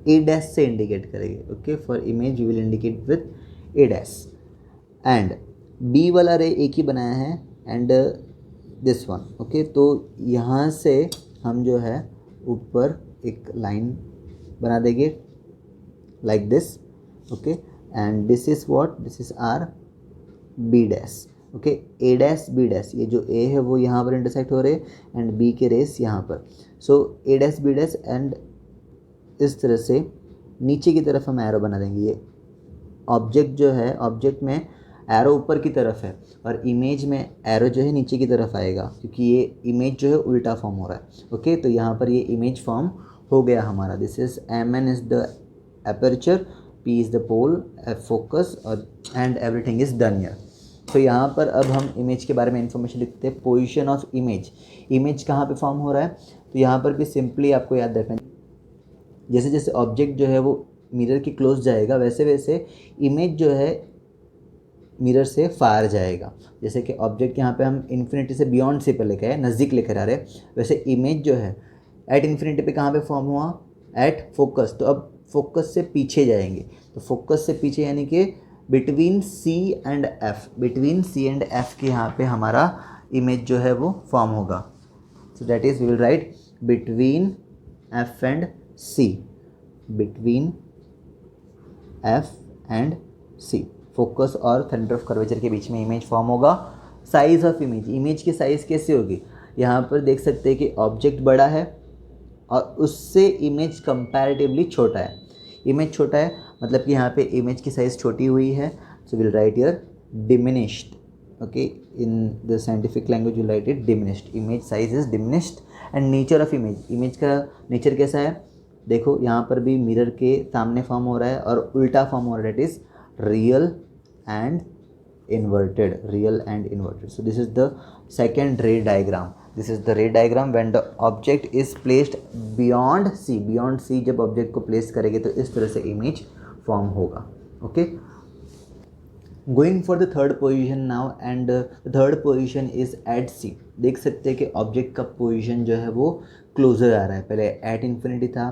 S1: ए डैश से इंडिकेट करेंगे. Okay, for image we will indicate with a dash. And B वाला रे एक ही बनाया है एंड दिस वन. ओके, तो यहाँ से हम जो है ऊपर एक लाइन बना देंगे like this. Okay, and this is what, this is our B dash. Okay, A dash B dash, ये जो ए है वो यहाँ पर इंटरसेक्ट हो रहे हैं एंड बी के रेस यहाँ पर. सो ए डैश बी डैश एंड इस तरह से नीचे की तरफ हम एरो बना देंगे. ये ऑब्जेक्ट जो है, ऑब्जेक्ट में एरो ऊपर की तरफ है और इमेज में एरो जो है नीचे की तरफ आएगा क्योंकि ये इमेज जो है उल्टा फॉर्म हो रहा है. ओके, तो यहाँ पर ये इमेज फॉर्म हो गया हमारा. This is MN is the aperture, P is the pole, F focus और and everything is done here. तो यहाँ पर अब हम इमेज के बारे में इंफॉर्मेशन लिखते हैं. पोजीशन ऑफ इमेज, इमेज कहाँ पे फॉर्म हो रहा है, तो यहाँ पर भी सिंपली आपको याद रखना है जैसे जैसे ऑब्जेक्ट जो है वो मिरर के क्लोज जाएगा वैसे वैसे इमेज जो है मिरर से फार जाएगा. जैसे कि ऑब्जेक्ट यहाँ पे हम इन्फिनिटी से बियॉन्ड से पे लेकर आए, नज़दीक लेकर आ रहे हैं, वैसे इमेज जो है एट इन्फिनिटी पे कहाँ पे फॉर्म हुआ, एट फोकस. तो अब फोकस से पीछे जाएंगे, तो फोकस से पीछे यानी कि between C and F, between C and F के यहाँ पे हमारा इमेज जो है वो फॉर्म होगा. So that is we will write between F and C, between F and C, focus और सेंटर ऑफ कर्वेचर के बीच में इमेज फॉर्म होगा. साइज़ ऑफ इमेज, इमेज की साइज़ कैसे होगी, यहाँ पर देख सकते हैं कि ऑब्जेक्ट बड़ा है और उससे इमेज कंपैरेटिवली छोटा है. इमेज छोटा है मतलब कि यहाँ पे इमेज की साइज़ छोटी हुई है. So will write here diminished. Okay, in the scientific language will write it diminished. Image size is diminished. And nature of image, image का नेचर कैसा है, देखो यहाँ पर भी मिरर के सामने फॉर्म हो रहा है और उल्टा फॉर्म हो रहा है. That is real and inverted, real and inverted. So this is the second ray diagram. This is the ray diagram when the object is placed beyond C. Beyond C जब object को place करेंगे तो इस तरह से image form होगा. Okay, going for the third position now and the third position is at C. देख सकते हैं कि object का position जो है वो closer आ रहा है. पहले at infinity था,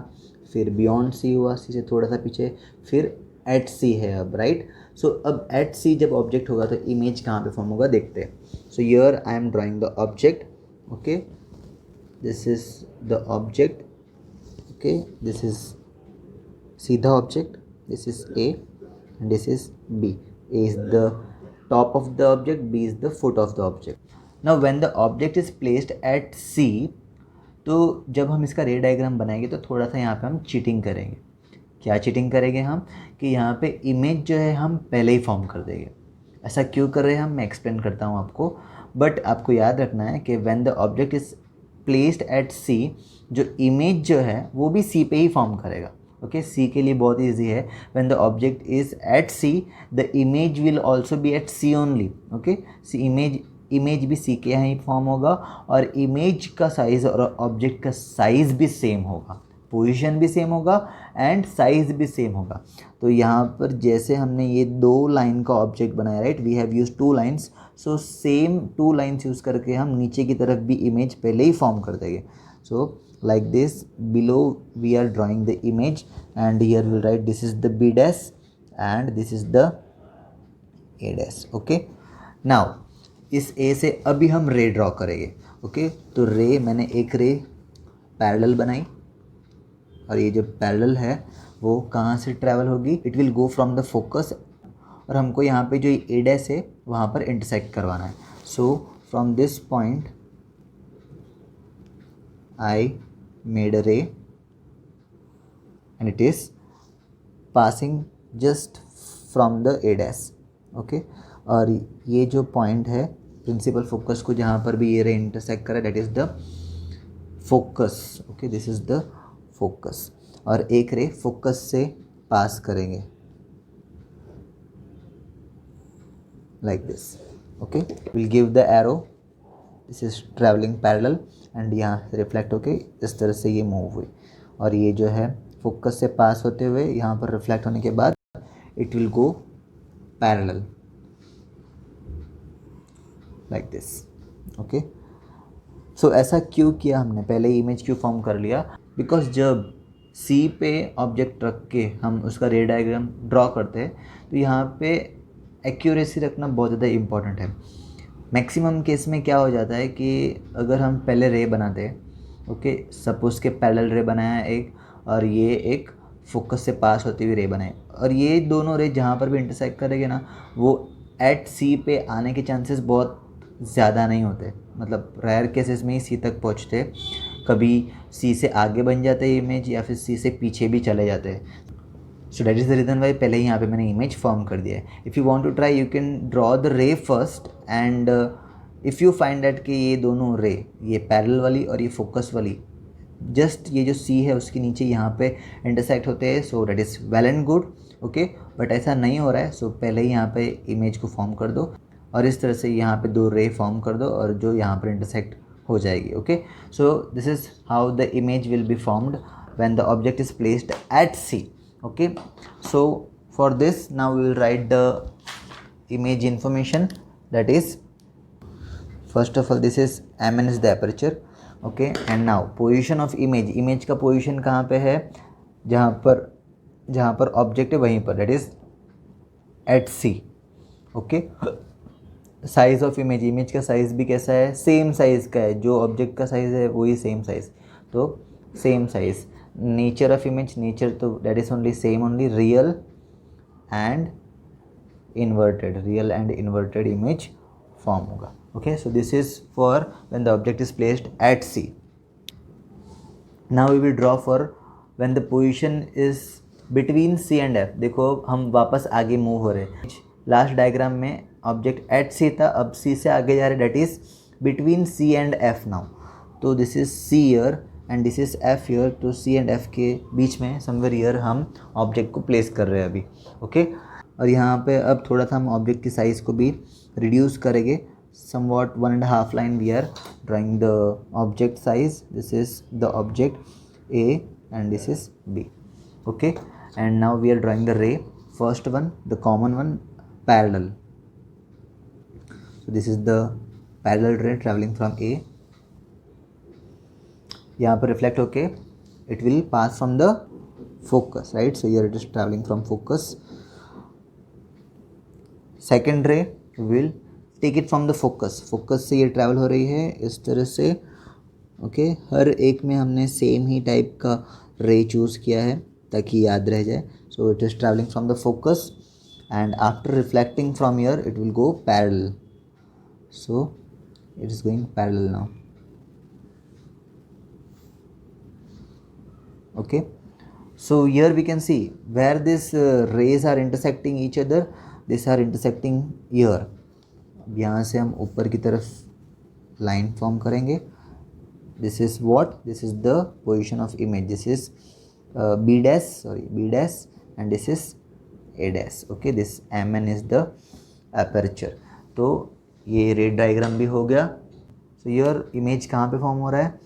S1: फिर beyond C हुआ, C से थोड़ा सा पीछे, फिर at C है अब, right? सो अब एट सी जब ऑब्जेक्ट होगा तो इमेज कहाँ पे फॉर्म होगा देखते हैं. So here I am drawing the object. Okay, this is the object. Okay, this is सीधा object, this is A and this is B. A is the top of the object, B is the foot of the object. Now when the object is placed at C, तो जब हम इसका रे diagram बनाएंगे तो थोड़ा सा यहाँ पे हम चीटिंग करेंगे. क्या चीटिंग करेंगे हम कि यहाँ पे इमेज जो है हम पहले ही फॉर्म कर देंगे. ऐसा क्यों कर रहे हैं हम, मैं एक्सप्लेन करता हूँ आपको. बट आपको याद रखना है कि when the object is placed at C, जो इमेज जो है वो भी सी पे ही फॉर्म करेगा. ओके, सी के लिए बहुत ईजी है. When the object is at C the image will also be at C only. Okay, C image भी सी के यहाँ ही फॉर्म होगा और इमेज का साइज़ और ऑब्जेक्ट का साइज़ भी सेम होगा, पोजीशन भी सेम होगा एंड साइज़ भी सेम होगा. तो यहाँ पर जैसे हमने ये दो लाइन का ऑब्जेक्ट बनाया, right, we have use two lines. So same two lines use करके हम नीचे की तरफ भी इमेज पहले ही फॉर्म कर देंगे. So like this, below we are drawing the image and here will write this is the B dash and this is the A dash. Okay, now इस ए से अभी हम रे ड्रॉ करेंगे. ओके, तो रे, मैंने एक रे पैरेलल बनाई और ये जो पैरेलल है वो कहाँ से ट्रैवल होगी, it will go from the focus और हमको यहाँ पे जो ए डैश है वहाँ पर इंटरसेक्ट करवाना है. सो from this point I made a ray and it is passing just from the A dash. Okay और ये जो पॉइंट है प्रिंसिपल फोकस को जहाँ पर भी ये रे इंटरसेक्ट करे that is the focus. Okay this is the focus और एक रे फोकस से पास करेंगे like this. Okay, we'll give the arrow, this is traveling parallel and यहाँ से रिफ्लेक्ट होके इस तरह से ये मूव हुई और ये जो है फोकस से पास होते हुए यहाँ पर रिफ्लेक्ट होने के बाद it will go parallel like this. Okay, so ऐसा क्यों किया हमने, पहले इमेज क्यों फॉर्म कर लिया, बिकॉज जब C पे ऑब्जेक्ट रख के हम उसका रे डायग्राम ड्रॉ करते हैं तो यहाँ पे एक्यूरेसी रखना बहुत ज़्यादा इम्पॉर्टेंट है. मैक्सिमम केस में क्या हो जाता है कि अगर हम पहले रे बनाते हैं, ओके सपोज़ के पैरेलल रे बनाया एक और ये एक फोकस से पास होती हुई रे बनाए और ये दोनों रे जहाँ पर भी इंटरसेक्ट करेंगे ना वो एट सी पे आने के चांसेस बहुत ज़्यादा नहीं होते, मतलब रेयर केसेस में ही सी तक पहुँचते, कभी सी से आगे बन जाते हैं इमेज या फिर सी से पीछे भी चले जाते हैं. So that is the reason why पहले ही यहाँ पे मैंने इमेज फॉर्म कर दिया है. If you want to try you can draw the ray first and if you find that कि ये दोनों रे, ये पैरेलल वाली और ये फोकस वाली, जस्ट ये जो सी है उसके नीचे यहाँ पे इंटरसेक्ट होते हैं, so that is well and good. Okay but ऐसा नहीं हो रहा है, सो पहले ही यहाँ पे इमेज को फॉर्म कर दो और इस तरह से यहाँ पे दो रे फॉर्म कर दो और जो यहाँ पर इंटरसेक्ट हो जाएगी. Okay so this is how the image will be formed when the object is placed at C. Okay, so for this now we will write the image information, that is first of all this is mn is the aperture. Okay and now position of image का position कहाँ पे है, जहाँ पर object है वहीं पर, that is at C. okay size of image का साइज़ भी कैसा है, सेम साइज़ का है, जो ऑब्जेक्ट का साइज़ है वही सेम साइज़, तो same size. Nature of image, nature तो that is only same, only real and inverted image form होगा. Okay so this is for when the object is placed at C. Now we will draw for when the position is between C and F. देखो हम वापस आगे move हो रहे हैं, last diagram में object at C था, अब सी से आगे जा रहे, that is between C and F now. तो this is C here and this is F here, तो सी एंड एफ के बीच में समवेयर ईयर हम ऑब्जेक्ट को प्लेस कर रहे हैं अभी. ओके और यहाँ पे अब थोड़ा सा हम ऑब्जेक्ट की साइज़ को भी रिड्यूस करेंगे, somewhat 1.5 line we are drawing the object size. This is the object A and this is B. Okay and now we are drawing the ray, first one the common one, parallel. So this is the parallel ray traveling from A, यहाँ पर reflect होके it will pass from the focus, right? So here it is traveling from focus. Second ray will take it from the focus से ये travel हो रही है इस तरह से. ओके हर एक में हमने सेम ही टाइप का रे चूज़ किया है ताकि याद रह जाए. So it is travelling from the focus and after reflecting from here it will go parallel. So it is going parallel now. Okay so here we can see where this rays are intersecting each other, this are intersecting here. अब यहाँ से हम ऊपर की तरफ line form करेंगे. This is what, this is the position of image, this is B dash and this is A dash. Okay this M N is the aperture. तो ये रेड डायग्राम भी हो गया. सो योर इमेज कहाँ पे form हो रहा है,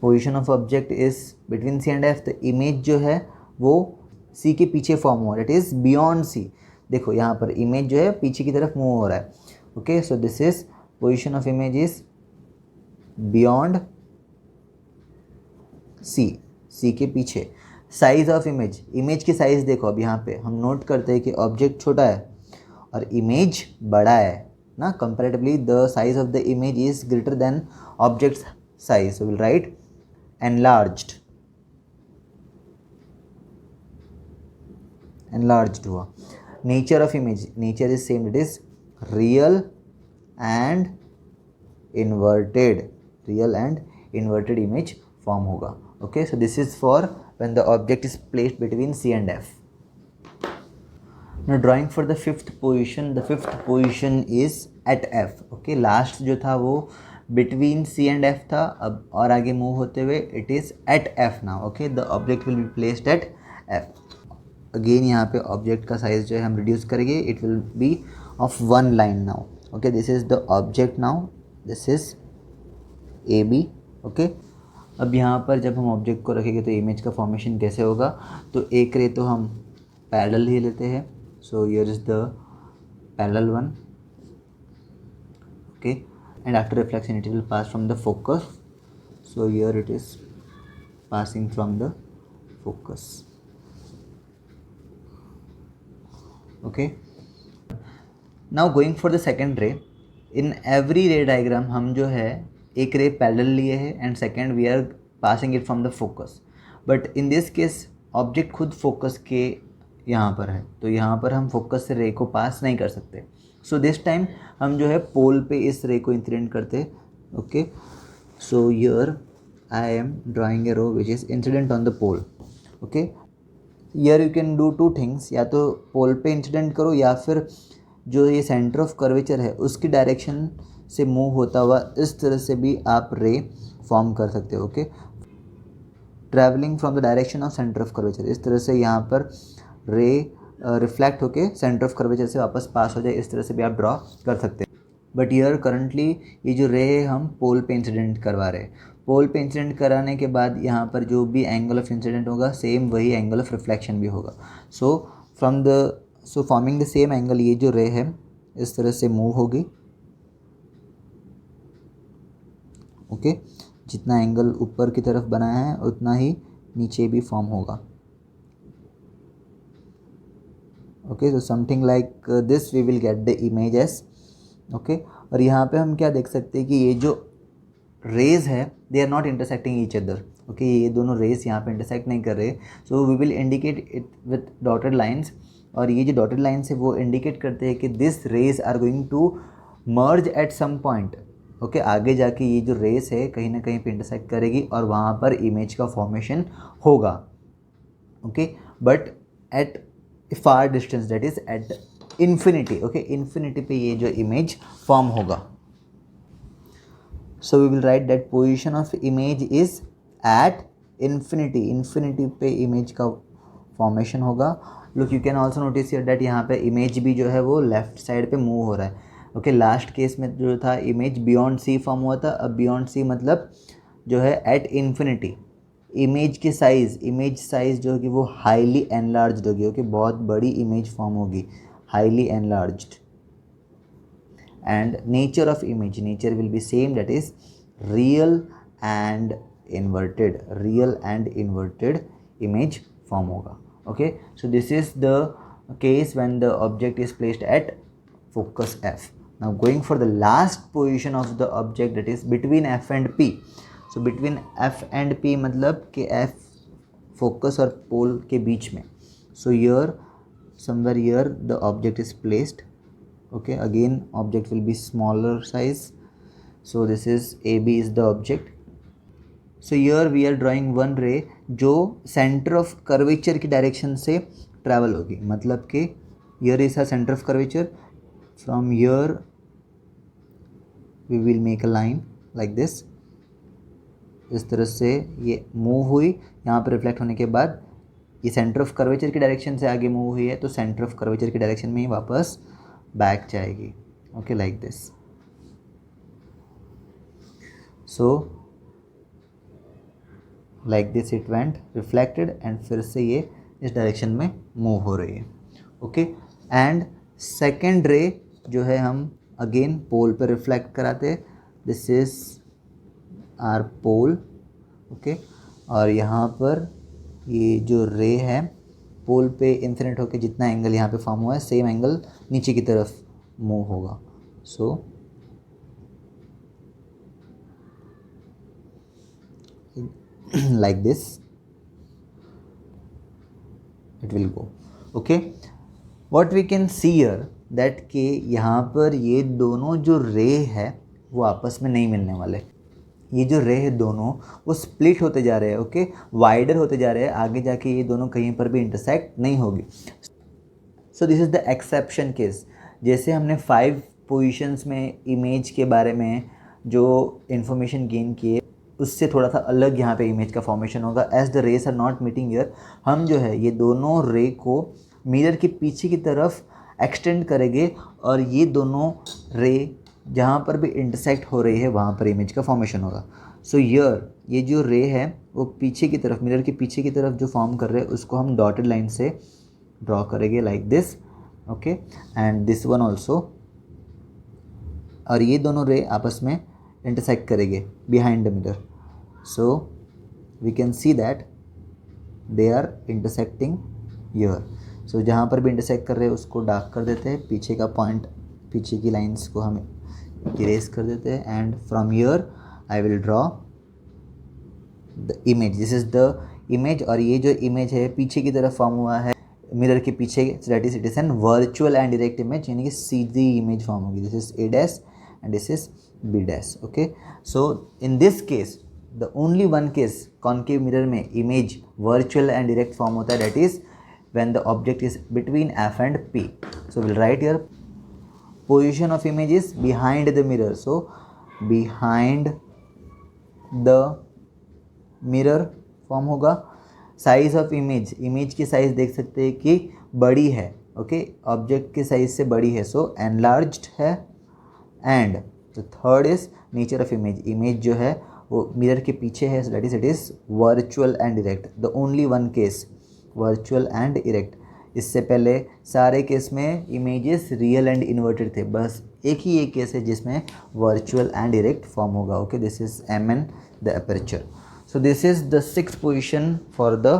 S1: position of object is between C and F. तो इमेज जो है वो सी के पीछे फॉर्म हो रहा है, इट इज़ बियॉन्ड सी. देखो यहाँ पर इमेज जो है पीछे की तरफ मूव हो रहा है. Okay so this is position of image is beyond C के पीछे. साइज ऑफ इमेज की साइज़ देखो, अब यहाँ पे हम नोट करते हैं कि ऑब्जेक्ट छोटा है और इमेज बड़ा है ना, comparatively the size of the image is greater than object size. So will write enlarged हुआ. Nature of image, nature is same, it is real and inverted, real and inverted image form होगा. Okay, so this is for when the object is placed between C and F. Now drawing for the fifth position is at F. Okay, last जो था वो between C and F था, अब और आगे move होते हुए it is at F now. Okay, the object will be placed at F. Again यहाँ पे object का size जो है हम reduce करेंगे, it will be of one line now. Okay, this is the object now, this is AB. Okay, अब यहाँ पर जब हम ऑब्जेक्ट को रखेंगे तो इमेज का फॉर्मेशन कैसे होगा, तो एक रे तो हम पैरेलल ही लेते हैं. So here is the parallel one. Okay, and after reflection it will pass from the focus. So here it is passing from the focus. Okay, now going for the second ray. In every ray diagram हम जो है एक रे parallel लिए है and second we are passing it from the focus. But in this case object खुद focus के यहाँ पर है, तो यहाँ पर हम फोकस से रे को पास नहीं कर सकते. सो दिस टाइम हम जो है पोल पे इस रे को इंसिडेंट करते. Okay, so here I am drawing a ray which is incident on the pole. Okay, here you can do two things, या तो पोल पे इंसिडेंट करो या फिर जो ये सेंटर ऑफ कर्वेचर है उसकी डायरेक्शन से मूव होता हुआ इस तरह से भी आप रे फॉर्म कर सकते हो. Okay, travelling from the direction of centre of curvature, इस तरह से यहाँ पर रे रिफ्लेक्ट होके सेंटर ऑफ कर्वेचर से वापस पास हो जाए, इस तरह से भी आप ड्रॉ कर सकते हैं. बट ईयर करंटली ये जो रे है हम पोल पे इंसिडेंट करवा रहे हैं. पोल पे इंसिडेंट कराने के बाद यहाँ पर जो भी एंगल ऑफ इंसिडेंट होगा सेम वही एंगल ऑफ रिफ्लेक्शन भी होगा. सो फॉर्मिंग द सेम एंगल ये जो रे है इस तरह से मूव होगी. ओके, जितना एंगल ऊपर की तरफ बनाया है उतना ही नीचे भी फॉर्म होगा. Okay, so something like this we will get the image as. Okay, और यहाँ पे हम क्या देख सकते हैं कि ये जो रेज है they are not intersecting each other. Okay, ये दोनों रेज यहाँ पे इंटरसेक्ट नहीं कर रहे, so we will indicate it with dotted lines. और ये जो डॉटेड लाइन्स है वो इंडिकेट करते हैं कि this rays are going to merge at some point. Okay, आगे जाके ये जो रेस है कहीं ना कहीं पे इंटरसेक्ट करेगी और वहाँ पर इमेज का फॉर्मेशन होगा. Okay, but at far distance, that is at infinity. Okay, infinity पे ये जो इमेज फॉर्म होगा. So we will write that position of image is at infinity. Infinity पे इमेज का फॉर्मेशन होगा. Look, you can also notice here that यहाँ पे image भी जो है वो लेफ्ट साइड पे मूव हो रहा है. ओके, लास्ट केस में जो था इमेज बियॉन्ड सी फॉर्म हुआ था. अब बियॉन्ड सी मतलब जो है एट इन्फिनिटी इमेज की इमेज साइज जो होगी वो हाईली एनलार्ज्ड होगी. ओके, बहुत बड़ी इमेज फॉर्म होगी, highly enlarged. And nature of image, nature will be same, that is real and inverted image form होगा. Okay, so this is the case when the object is placed at focus F. Now going for the last position of the object, that is between F and P. So between F and P मतलब कि F focus और pole के बीच में. So here somewhere here the object is placed. Okay, again object will be smaller size. So this is AB is the object. So here we are drawing one ray जो center of curvature की direction से travel होगी. मतलब कि here is a center of curvature. From here we will make a line like this. इस तरह से ये मूव हुई, यहाँ पर रिफ्लेक्ट होने के बाद ये सेंटर ऑफ कर्वेचर की डायरेक्शन से आगे मूव हुई है तो सेंटर ऑफ कर्वेचर की डायरेक्शन में ही वापस बैक जाएगी. Okay, like this. So like this it went reflected and फिर से ये इस डायरेक्शन में मूव हो रही है. ओके, एंड सेकेंड रे जो है हम अगेन पोल पर रिफ्लेक्ट कराते. This is our pole. Okay, और यहाँ पर ये जो रे है पोल पे इंसिडेंट होकर जितना एंगल यहाँ पे फॉर्म हुआ है सेम एंगल नीचे की तरफ मूव होगा. So like this it will go. Okay, what we can see here that कि यहाँ पर ये दोनों जो रे है वो आपस में नहीं मिलने वाले। ये जो रे है दोनों वो स्प्लिट होते जा रहे हैं, ओके, वाइडर होते जा रहे हैं, आगे जाके ये दोनों कहीं पर भी इंटरसेक्ट नहीं होगी। सो this is the exception case. जैसे हमने 5 पोजीशंस में इमेज के बारे में जो इन्फॉर्मेशन गेन किए उससे थोड़ा सा अलग यहाँ पे इमेज का फॉर्मेशन होगा। As the rays are not meeting here, हम जो है ये दोनों रे को मिरर के पीछे की तरफ एक्सटेंड करेंगे और ये दोनों रे जहाँ पर भी इंटरसेक्ट हो रही है वहाँ पर इमेज का फॉर्मेशन होगा। सो हियर ये जो रे है वो पीछे की तरफ, मिरर के पीछे की तरफ जो फॉर्म कर रहे हैं उसको हम डॉटेड लाइन से ड्रॉ करेंगे like this, okay, and this one also. और ये दोनों रे आपस में इंटरसेक्ट करेंगे behind the mirror. So we can see that they are intersecting here. सो जहाँ पर भी इंटरसेक्ट कर रहे हैं उसको डार्क कर देते हैं, पीछे का पॉइंट, पीछे की लाइंस को हम इरेज कर देते हैं, and from here I will draw the image. This is the image, और ये जो इमेज है पीछे की तरफ फॉर्म हुआ है मिरर के पीछे, that is it is an virtual and direct image, यानी कि सीधी इमेज फॉर्म होगी। This is A dash and this is B dash, okay. So in this case the only one case concave mirror में image virtual and direct form होता है, that is when the object is between F and P. So we'll write here position of image is behind the mirror. So behind the mirror form होगा। Size of image, image की size देख सकते हैं कि बड़ी है, okay, object के size से बड़ी है, सो एनलार्ज्ड है। And the third is nature of image, image जो है वो मिरर के पीछे है, that is it is virtual and direct. The only one case virtual and erect. इससे पहले सारे केस में इमेजेस रियल एंड इन्वर्टेड थे, बस एक ही एक केस है जिसमें वर्चुअल एंड इरेक्ट फॉर्म होगा, okay. This is MN the aperture. So this is the 6th position for the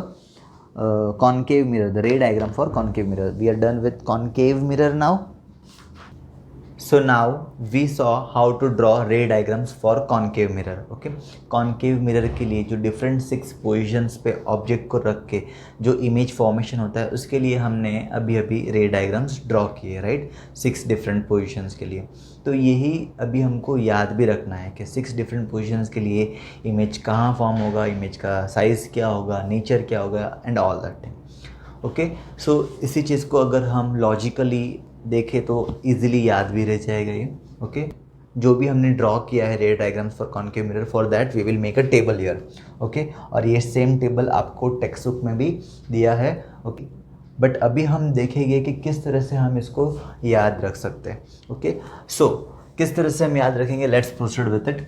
S1: concave mirror, the ray diagram for concave mirror. We are done with concave mirror now. So now we saw how to draw ray diagrams for concave mirror, okay. concave mirror के लिए जो different 6 positions पे object को रख के जो image formation होता है उसके लिए हमने अभी ray diagrams draw किए, right, 6 different positions के लिए। तो यही अभी हमको याद भी रखना है कि 6 different positions के लिए image कहाँ form होगा, image का size क्या होगा, nature क्या होगा and all that thing, okay। So इसी चीज़ को अगर हम logically देखें तो इजीली याद भी रह जाएगा ये, ओके। जो भी हमने ड्रॉ किया है ray diagrams for concave mirror, for that we will make a table here, okay. और ये सेम टेबल आपको टेक्स्ट बुक में भी दिया है, ओके। बट अभी हम देखेंगे कि किस तरह से हम इसको याद रख सकते हैं, ओके। सो किस तरह से हम याद रखेंगे, लेट्स प्रोसीड विद इट।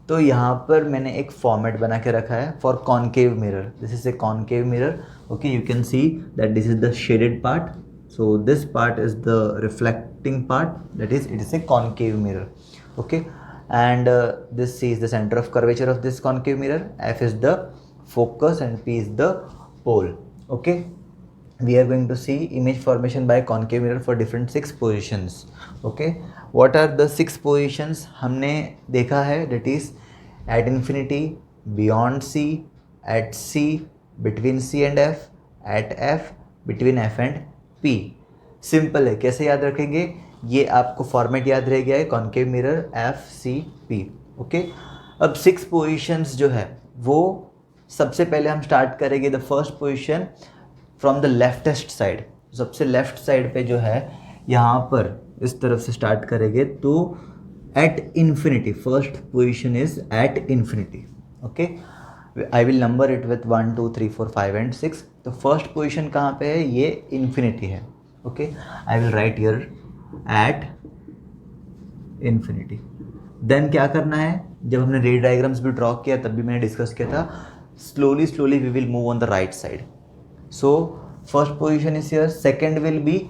S1: तो यहाँ पर मैंने एक फॉर्मेट बना के रखा है for concave mirror. This is A concave mirror, okay. You can see that this is the shaded part. So this part is the reflecting part, that is it is a concave mirror, okay. And this C is the center of curvature of this concave mirror, F is the focus and P is the pole, okay. We are going to see image formation by concave mirror for different 6 positions, okay. What are the 6 positions हमने देखा है, that is at infinity, beyond C, at C, between C and F, at F, between F and P। Simple है, कैसे याद रखेंगे, ये आपको format याद रह गया है, कॉन्केव मिरर FCP, ओके। अब 6 पोजीशंस जो है वो सबसे पहले हम स्टार्ट करेंगे the first position from the leftest side. सबसे लेफ्ट साइड पे जो है यहाँ पर इस तरफ से स्टार्ट करेंगे, तो at infinity, first position is at infinity, okay. I will number it with 1 2 3 4 5 and 6। तो फर्स्ट पोजीशन कहाँ पे है, ये इन्फिनिटी है, okay. I will write here at infinity. Then क्या करना है, जब हमने रे डायग्राम्स भी ड्रॉ किया तब भी मैंने डिस्कस किया था, slowly we will move on the right side. So first position is here, second will be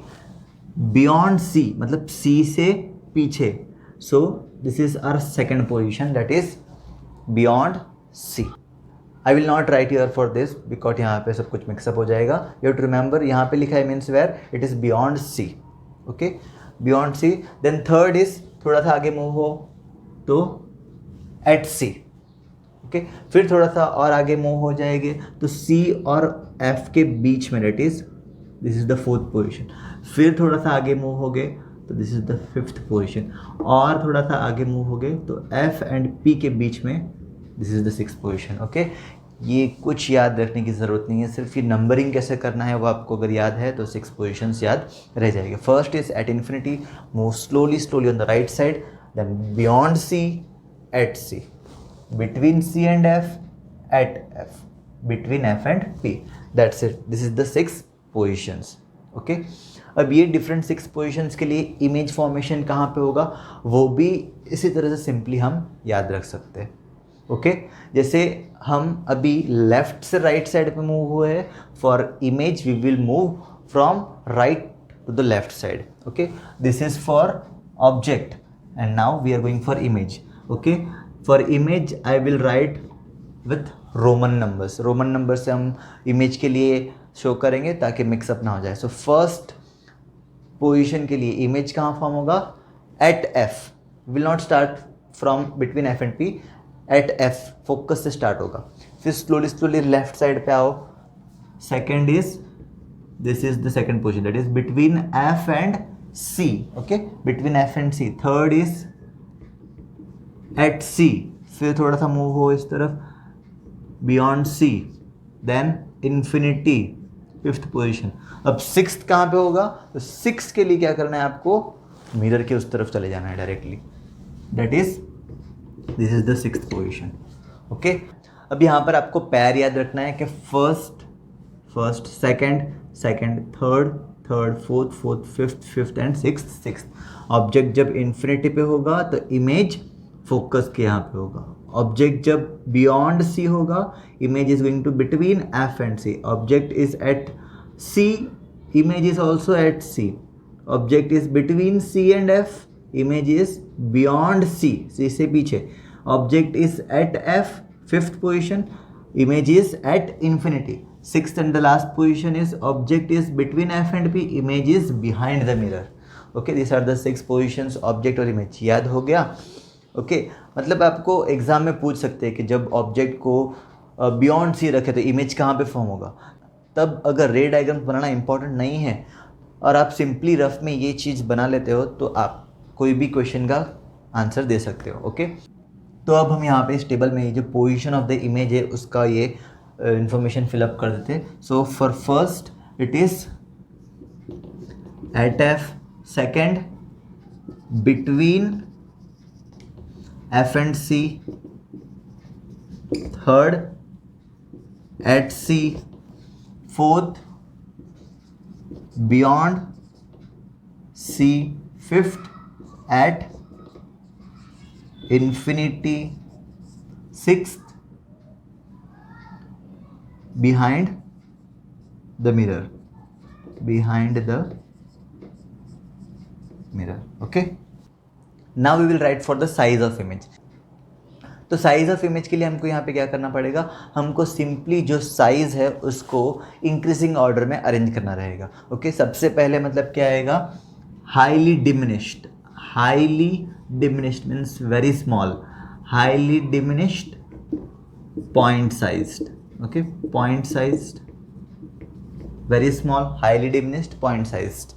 S1: beyond C, मतलब सी से पीछे। So this is our second position, that is beyond C. I will not write your for this because यहाँ पे सब कुछ mix up हो जाएगा। You have to remember यहाँ पे लिखा है means where it is beyond C, okay, beyond C. Then third is थोड़ा सा आगे मूव हो तो एट सी, ओके। फिर थोड़ा सा और आगे मूव हो जाएंगे तो सी और एफ के बीच में, that is this is the fourth position. फिर थोड़ा सा आगे मूव हो गए तो this is the 5th position. और थोड़ा सा आगे मूव हो गए तो F एंड P के बीच में this is the 6th position. Okay, ये कुछ याद रखने की ज़रूरत नहीं है, सिर्फ ये नंबरिंग कैसे करना है वो आपको अगर याद है तो 6 पोजीशंस याद रह जाएगी। First is at infinity, move slowly on the right side, then beyond C, at C, between C and F, at F, between F and P, that's it, this is the 6 positions। Okay, अब ये different 6 positions के लिए image formation कहाँ पे होगा वो भी इसी तरह से सिंपली हम याद रख सकते हैं। ओके, जैसे हम अभी लेफ्ट से राइट साइड पे मूव हुए हैं, for image we will move from right to the left side. Okay, this is for object and now we are going for image. Okay, for image I will write with Roman numbers. Roman number से हम image के लिए show करेंगे ताकि mix up ना हो जाए। सो first position के लिए इमेज कहाँ फॉर्म होगा, at F, will not start from between F and P, at F focus से स्टार्ट होगा। फिर स्लोली लेफ्ट साइड पे आओ, second is this is the second position, that is between F and C. Okay, between F and C. Third is at C, फिर थोड़ा सा move हो इस तरफ, beyond C, then infinity, 5th position. अब 6th कहाँ पे होगा, तो 6 के लिए क्या करना है आपको, मिरर के उस तरफ चले जाना है directly, that is this is the 6th position. Okay, अब यहाँ पर आपको पैर याद रखना है कि first second third fourth fifth and sixth. Object जब इन्फिनिटी पे होगा तो इमेज फोकस के यहाँ पे होगा। ऑब्जेक्ट जब बियॉन्ड सी होगा, image is going to between F and C. Object is at C, image is also at C. Object is between C and F, image is beyond C से पीछे। Object is at F, 5th position, image is at infinity। 6th and the last position is object is between F and P, image is behind the mirror। okay, these are the 6 positions, object और image। याद हो गया? Okay, मतलब आपको exam में पूछ सकते हैं कि जब ऑब्जेक्ट को बियॉन्ड सी रखे तो इमेज कहाँ पे फॉर्म होगा। तब अगर रे डायग्राम बनाना इंपॉर्टेंट नहीं है और आप सिंपली रफ में ये चीज़ बना लेते हो तो आप कोई भी क्वेश्चन का आंसर दे सकते हो। ओके, तो अब हम यहाँ पे इस टेबल में ये जो पोजीशन ऑफ द इमेज है उसका ये इंफॉर्मेशन फिलअप कर देते हैं। So for first it is at F, second between F and C, third at C, fourth beyond C, fifth at infinity, 6th behind the mirror, okay। now we will write for the size of image। तो size of image के लिए हमको यहाँ पे क्या करना पड़ेगा, हमको सिंपली जो साइज है उसको इंक्रीजिंग ऑर्डर में अरेंज करना रहेगा। ओके, सबसे पहले मतलब क्या आएगा, highly diminished means very small, highly diminished, point sized। okay, point sized, very small, highly diminished, point sized।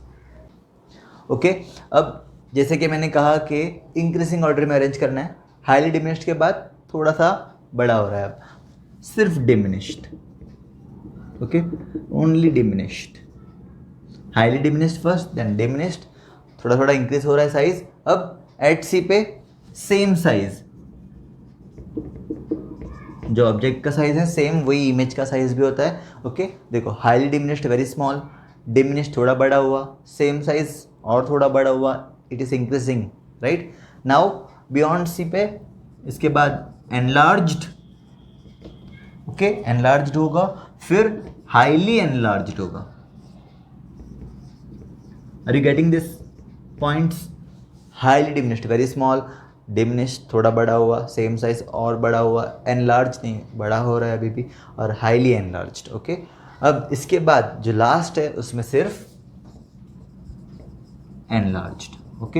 S1: okay, अब जैसे कि मैंने कहा कि इंक्रीजिंग ऑर्डर में अरेंज करना है, हाईली डिमिनिश्ड के बाद थोड़ा सा बड़ा हो रहा है, अब सिर्फ diminished. Okay, only diminished, highly diminished first, then diminished, थोड़ा इंक्रीज हो रहा है साइज। अब एट सी पे सेम साइज, जो ऑब्जेक्ट का साइज है सेम वही इमेज का साइज भी होता है। ओके, देखो highly diminished very small, diminished थोड़ा बड़ा हुआ, सेम साइज और थोड़ा बड़ा हुआ, it is increasing, right. Now beyond C पे इसके बाद एनलार्ज्ड। ओके, एनलार्ज्ड होगा, फिर हाईली एनलार्ज्ड होगा। Are you getting this points? Highly diminished very small, diminished थोड़ा बड़ा हुआ, सेम साइज और बड़ा हुआ, एनलार्ज नहीं बड़ा हो रहा है अभी भी, और हाईली एनलार्ज्ड। ओके, अब इसके बाद जो लास्ट है उसमें सिर्फ enlarged. Okay,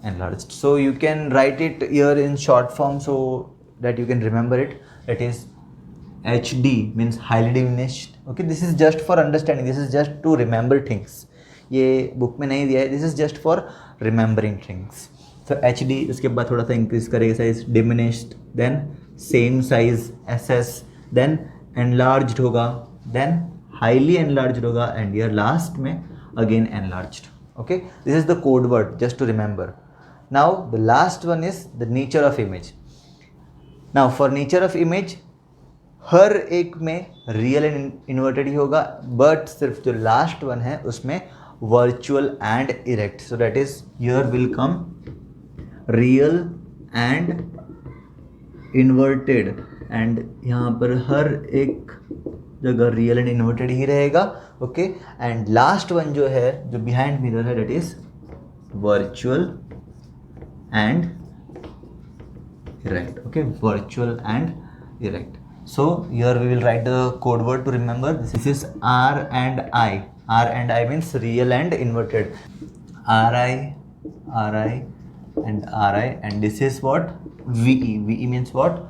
S1: enlarged. So you can write it here in short form so that you can remember it। It is HD means highly diminished। okay, this is just for understanding, this is just to remember things। ये book में नहीं दिया है, this is just for remembering things. तो H D, उसके बाद थोड़ा सा इंक्रीज करेगा size, diminished, then same size S S, then enlarged होगा, देन हाईली एनलार्ज्ड होगा, एंड ईयर लास्ट में again enlarged. Okay, this is the code word just to remember. Now the last one is the nature of image. Now for nature of image हर एक में real and inverted ही होगा, but सिर्फ जो last one है उसमें virtual and erect. So that is here will come real and inverted, and यहाँ पर हर एक जगह रियल एंड इन्वर्टेड ही रहेगा. ओके, एंड लास्ट वन जो है, जो बिहाइंड मिरर है, that is virtual and erect. Okay, virtual and erect. So here we will write the code word to remember. This is R and I. R and I means real and inverted. RI, RI and RI, and this is what VE. VE means what?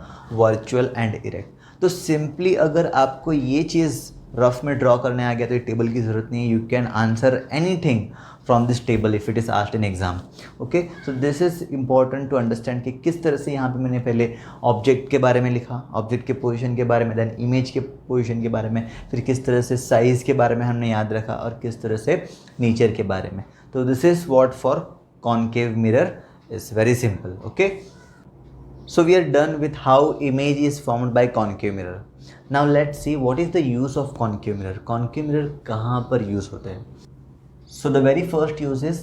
S1: Virtual and erect. तो simply अगर आपको ये चीज़ rough में draw करने आ गया तो ये table की ज़रूरत नहीं है. You can answer anything from this table if it is asked in exam. Okay, so this is important to understand कि किस तरह से यहाँ पे मैंने पहले ऑब्जेक्ट के बारे में लिखा, ऑब्जेक्ट के पोजीशन के बारे में, देन इमेज के पोजीशन के बारे में, फिर किस तरह से साइज़ के बारे में हमने याद रखा, और किस तरह से नेचर के बारे में. तो this is what for concave mirror is very simple. Okay, so we are done with how image is formed by concave mirror. Now let's see what is the use of concave mirror. Concave mirror कहाँ पर use होते हैं? So the very first use is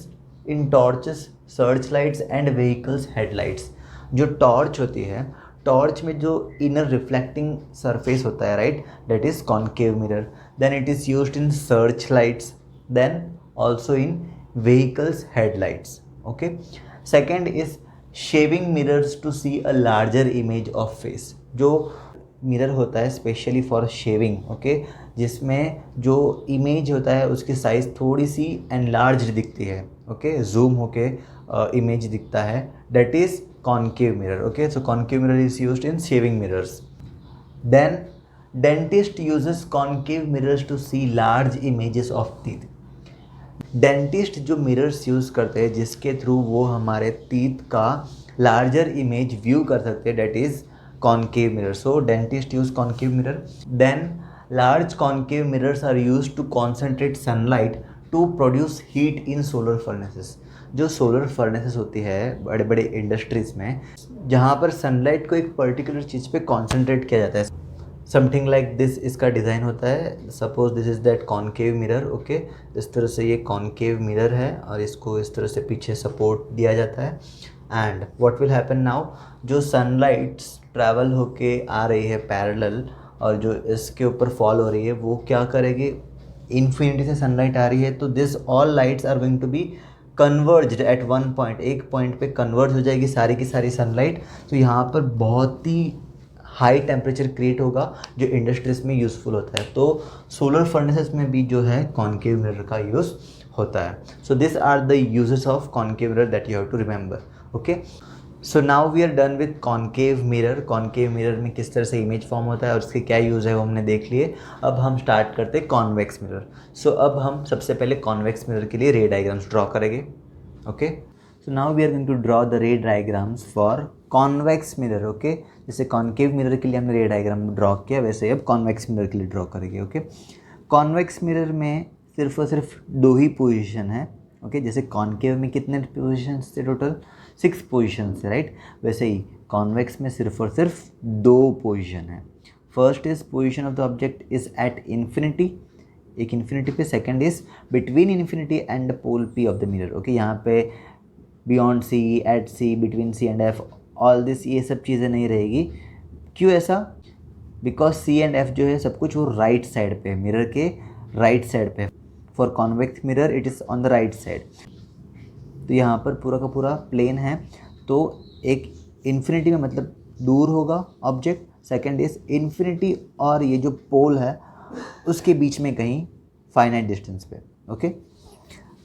S1: in torches, searchlights and vehicles headlights. जो torch होती है, torch में जो inner reflecting surface होता है, right, that is concave mirror. Then it is used in searchlights, then also in vehicles headlights. Okay, second is shaving mirrors to see a larger image of face. जो mirror होता है specially for shaving, okay, जिसमें जो image होता है उसकी size थोड़ी सी enlarge दिखती है, ओके, जूम होके इमेज दिखता है, that is concave mirror. Okay, so concave mirror is used in shaving mirrors. Then dentist uses concave mirrors to see large images of teeth. Dentist जो मिरर्स यूज़ करते हैं जिसके through वो हमारे teeth का लार्जर इमेज व्यू कर सकते हैं, that is concave mirror. So dentist use concave mirror. Then large concave mirrors are used to concentrate sunlight to produce heat in solar furnaces. जो सोलर फर्नेसेस होती है बड़े बड़े इंडस्ट्रीज़ में, जहाँ पर सनलाइट को एक पर्टिकुलर चीज़ पे कॉन्सेंट्रेट किया जाता है, समथिंग लाइक दिस इसका डिज़ाइन होता है. Suppose this is that concave mirror. Okay, इस तरह से ये कॉन्केव मिरर है और इसको इस तरह से पीछे सपोर्ट दिया जाता है. And what will happen now, जो सनलाइट्स ट्रैवल होके आ रही है पैरेलल और जो इसके ऊपर फॉल हो रही है, वो क्या करेगी, इन्फिनिटी से सनलाइट आ रही है, तो this all lights are going to be converged at one point. एक पॉइंट पे कन्वर्ज हो जाएगी सारी की सारी सनलाइट. तो यहाँ पर बहुत ही हाई टेम्परेचर क्रिएट होगा जो इंडस्ट्रीज में यूज़फुल होता है. तो सोलर फर्नेसेस में भी जो है कॉन्केव मिरर का यूज़ होता है. So this are the uses of concave mirror that you have to remember. Okay, so now we are done with concave mirror. Concave mirror में किस तरह से इमेज फॉर्म होता है और उसके क्या यूज़ है वो हमने देख लिए. अब हम स्टार्ट करते हैं कॉन्वेक्स मिरर. सो अब हम सबसे पहले कॉन्वेक्स मिरर के लिए रे डायग्राम्स ड्रॉ करेंगे. Okay, so now we are going to draw the ray diagrams for convex mirror. Okay, जैसे कॉन्केव मिरर के लिए हमने रे डायग्राम ड्रॉ किया, वैसे ही अब कॉन्वेक्स मिरर के लिए ड्रॉ करेंगे. ओके, कॉन्वेक्स मिरर में सिर्फ और सिर्फ 2 ही पोजीशन है. ओके, जैसे कॉन्केव में कितने पोजीशन थे, टोटल 6 पोजीशन है, राइट. वैसे ही कॉन्वेक्स में सिर्फ और सिर्फ 2 पोजीशन है. First is position of the object is at infinity, एक इन्फिनिटी पे. Second is between infinity and pole P of the mirror. Okay, यहाँ पे beyond C, at C, between C and F, all this, ये सब चीज़ें नहीं रहेगी. क्यों ऐसा? बिकॉज सी एंड एफ जो है सब कुछ वो राइट साइड पे, मिरर के राइट साइड पे. For convex mirror it is on the right side. तो यहाँ पर पूरा का पूरा प्लेन है. तो एक इन्फिनिटी में मतलब दूर होगा ऑब्जेक्ट. सेकेंड इज इन्फिनिटी और ये जो पोल है उसके बीच में कहीं फाइनाइट डिस्टेंस पे. ओके,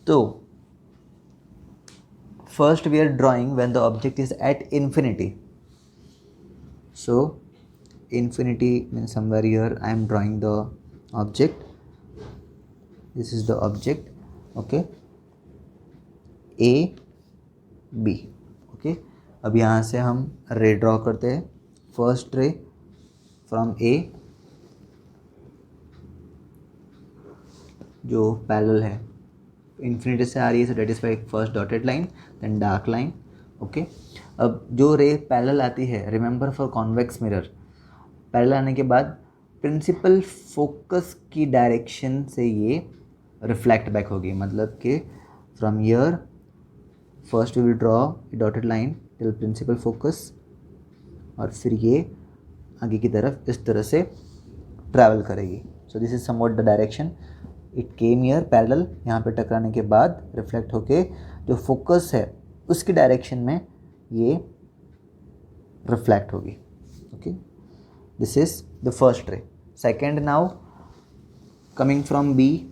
S1: तो first we are drawing when the object is at infinity. So infinity means somewhere here I am drawing the object. This is the object. Okay, A B. Okay, अब यहाँ से हम ray draw करते हैं। First ray from ए जो parallel है infinity से आ रही है, so that is by first dotted line then dark line. Okay, अब जो रे पैरेलल आती है, remember for convex mirror, parallel आने के बाद प्रिंसिपल फोकस की डायरेक्शन से ये रिफ्लेक्ट बैक होगी। मतलब कि from here first we will draw dotted line till principal focus, और फिर ये आगे की तरफ इस तरह से ट्रैवल करेगी। सो this is somewhat the direction. It came here parallel, यहाँ पे टकराने के बाद रिफ्लेक्ट होके जो फोकस है उसकी डायरेक्शन में ये रिफ्लेक्ट होगी। Okay, this is the first ray. Second, now coming from B,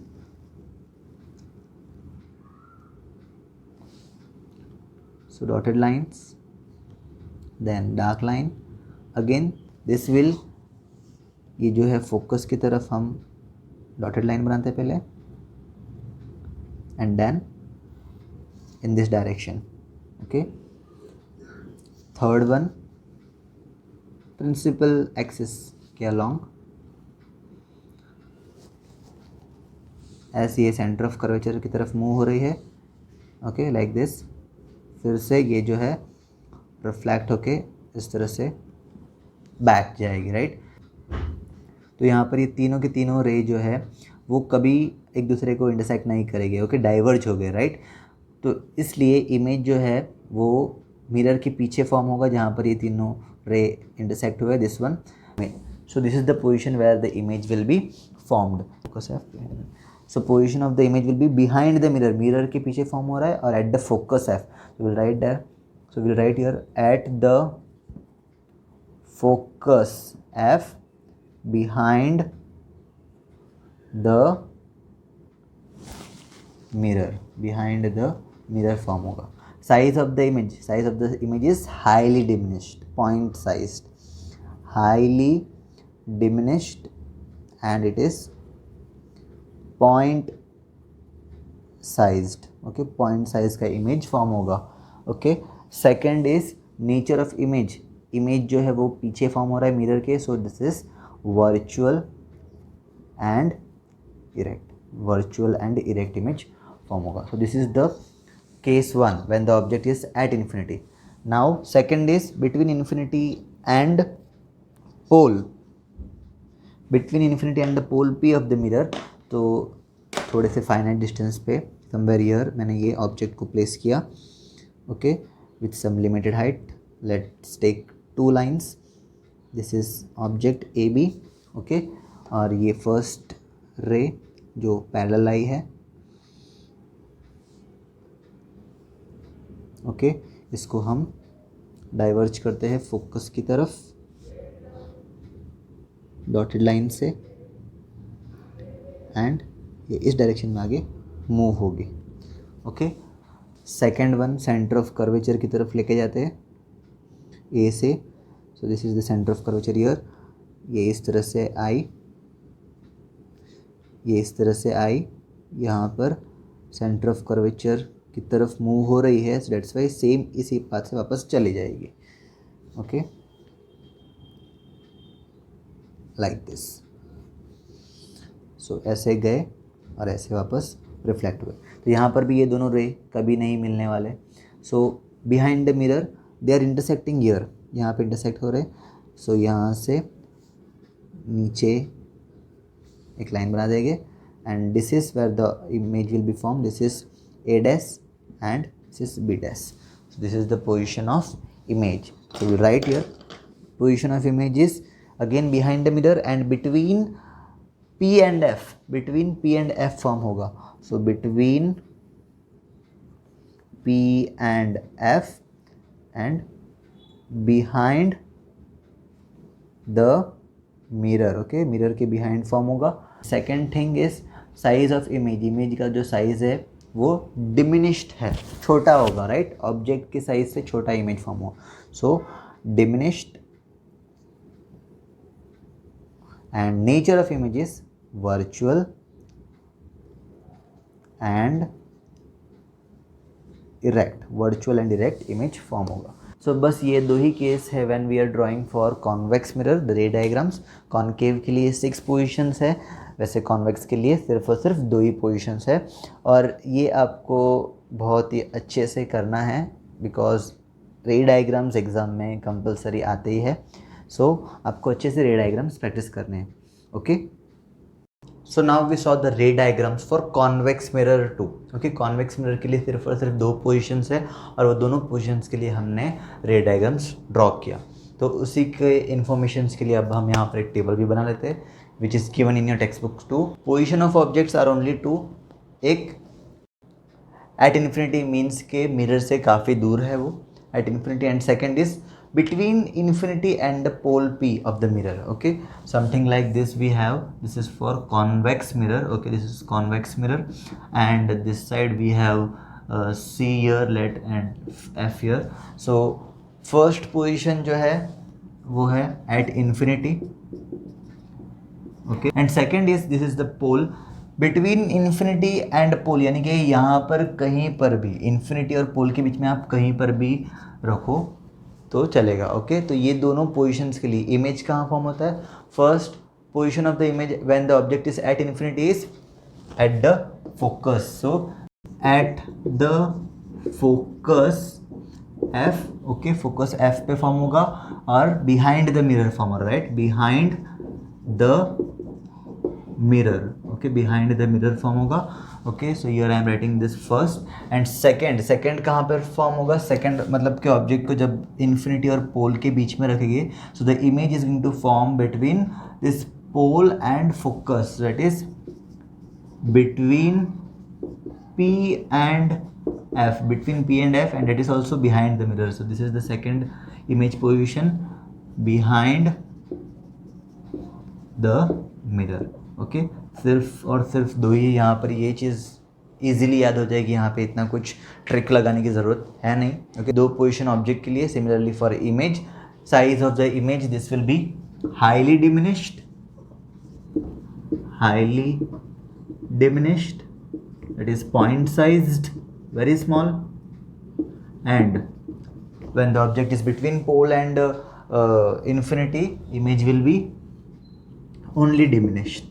S1: so dotted lines then dark line, again this will, ये जो है फोकस की तरफ हम डॉटेड लाइन बनाते हैं पहले, and then in this direction. Okay, third one principal axis के अलोंग, ऐसे ये सेंटर ऑफ कर्वेचर की तरफ मूव हो रही है। Okay, like this. फिर से ये जो है रिफ्लेक्ट होके इस तरह से बैक जाएगी, राइट। तो यहाँ पर ये तीनों के तीनों रे जो है वो कभी एक दूसरे को इंटरसेक्ट नहीं करेंगे। ओके, डाइवर्ज हो गए, राइट। तो इसलिए इमेज जो है वो मिरर के पीछे फॉर्म होगा जहाँ पर ये तीनों रे इंटरसेक्ट हुए, this one. So this is the position where the image will be formed. So position of the image will be behind the mirror, mirror के पीछे फॉर्म हो रहा है, और at the focus F. So we'll write there. So we'll write here at the focus F behind the mirror. Behind the mirror form होगा. Size of the image. Size of the image is highly diminished, point sized, highly diminished, and it is point sized. Okay, point size का image form होगा। Okay, second is nature of image. Image जो है वो पीछे form हो रहा है mirror के, so this is virtual and erect. Virtual and erect image form होगा। So this is the case one when the object is at infinity. Now second is between infinity and pole. Between infinity and the pole P of the mirror, तो थोड़े से finite distance पे somewhere here मैंने ये object को place किया। Okay, with some limited height, let's take 2 lines. This is object A B. Okay, और ये फर्स्ट रे जो पैरेलल आई है। ओके, इसको हम डाइवर्ज करते हैं फोकस की तरफ डॉटेड लाइन से, एंड ये इस डायरेक्शन में आगे मूव होगी। Okay, second one centre of curvature की तरफ लेके जाते हैं ए से। सो this is the centre of curvature here. ये इस तरह से आई, ये इस तरह से आई, यहाँ पर सेंटर ऑफ कर्वेचर की तरफ मूव हो रही है, सो दैट्स वाई सेम इसी पाथ से वापस चली जाएगी। Okay, like this. सो ऐसे गए और ऐसे वापस रिफ्लेक्ट हुए। तो यहाँ पर भी ये दोनों रे कभी नहीं मिलने वाले। So behind the mirror they are intersecting here, यहाँ पे इंटरसेक्ट हो रहे। सो यहाँ से नीचे एक लाइन बना देंगे, and this is where the image will be form. This is A dash and this is B dash. So this is the position of image. So we write here position of image is again behind the mirror and between P and F, between P and F form होगा। So between P and F and behind the mirror। Okay, mirror के behind form होगा। Second thing is size of image. Image का जो size है वो diminished है, छोटा होगा, राइट। ऑब्जेक्ट के साइज से छोटा इमेज फॉर्म हो, so diminished, and nature of image is virtual and erect, virtual and erect image form होगा। सो बस ये दो ही केस है when we are drawing for convex mirror the ray diagrams. Concave के लिए 6 पोजीशंस है, वैसे कॉन्वेक्स के लिए सिर्फ और सिर्फ 2 ही पोजीशंस है। और ये आपको बहुत ही अच्छे से करना है बिकॉज रे डायग्राम्स एग्ज़ाम में कंपलसरी आते ही है। सो आपको अच्छे से रे डायग्राम्स प्रैक्टिस करने हैं। Okay, so now we saw the ray diagrams for convex mirror too. Okay, convex mirror के लिए सिर्फ और सिर्फ 2 पोजीशंस है और वो दोनों पोजीशंस के लिए हमने रे डायग्राम्स ड्रॉ किया। तो उसी के इन्फॉर्मेशंस के लिए अब हम यहाँ पर एक टेबल भी बना लेते हैं which is given in your text books too. Position of objects are only 2। एक एट इन्फिनिटी मीन्स के मिरर से काफ़ी दूर है वो at infinity, and second is between infinity and the pole P of the mirror. Okay, something like this we have. This is for convex mirror. Okay, this is convex mirror, and this side we have C here, let and F here. So first position जो है वो है at infinity. Okay, and second is this is the pole between infinity and pole, यानी कि यहाँ पर कहीं पर भी infinity और pole के बीच में आप कहीं पर भी रखो तो चलेगा। ओके, तो ये दोनों पोजीशंस के लिए इमेज कहाँ फॉर्म होता है? First position of the image when the object is at infinity is at the focus. So at the focus F, okay, focus F पे फॉर्म होगा और बिहाइंड द मिरर फॉर्म होगा, right, behind the mirror. Okay, behind the mirror form होगा। Okay, so here I am writing this first and second कहाँ पर form होगा? Second मतलब कि ऑब्जेक्ट को जब इन्फिनिटी और पोल के बीच में रखेंगे so the image is going to form between this pole and focus, that is between P and F, between P and F, and that is also behind the mirror. So this is the second image position behind the mirror. Okay, सिर्फ और सिर्फ 2 ही यहाँ पर ये चीज़ easily याद हो जाएगी, यहाँ पे इतना कुछ ट्रिक लगाने की ज़रूरत है नहीं। ओके, 2 पोजीशन ऑब्जेक्ट के लिए। Similarly for image, size of the image this will be highly diminished, that is point sized, very small, and when the object is between pole and infinity, image will be only diminished.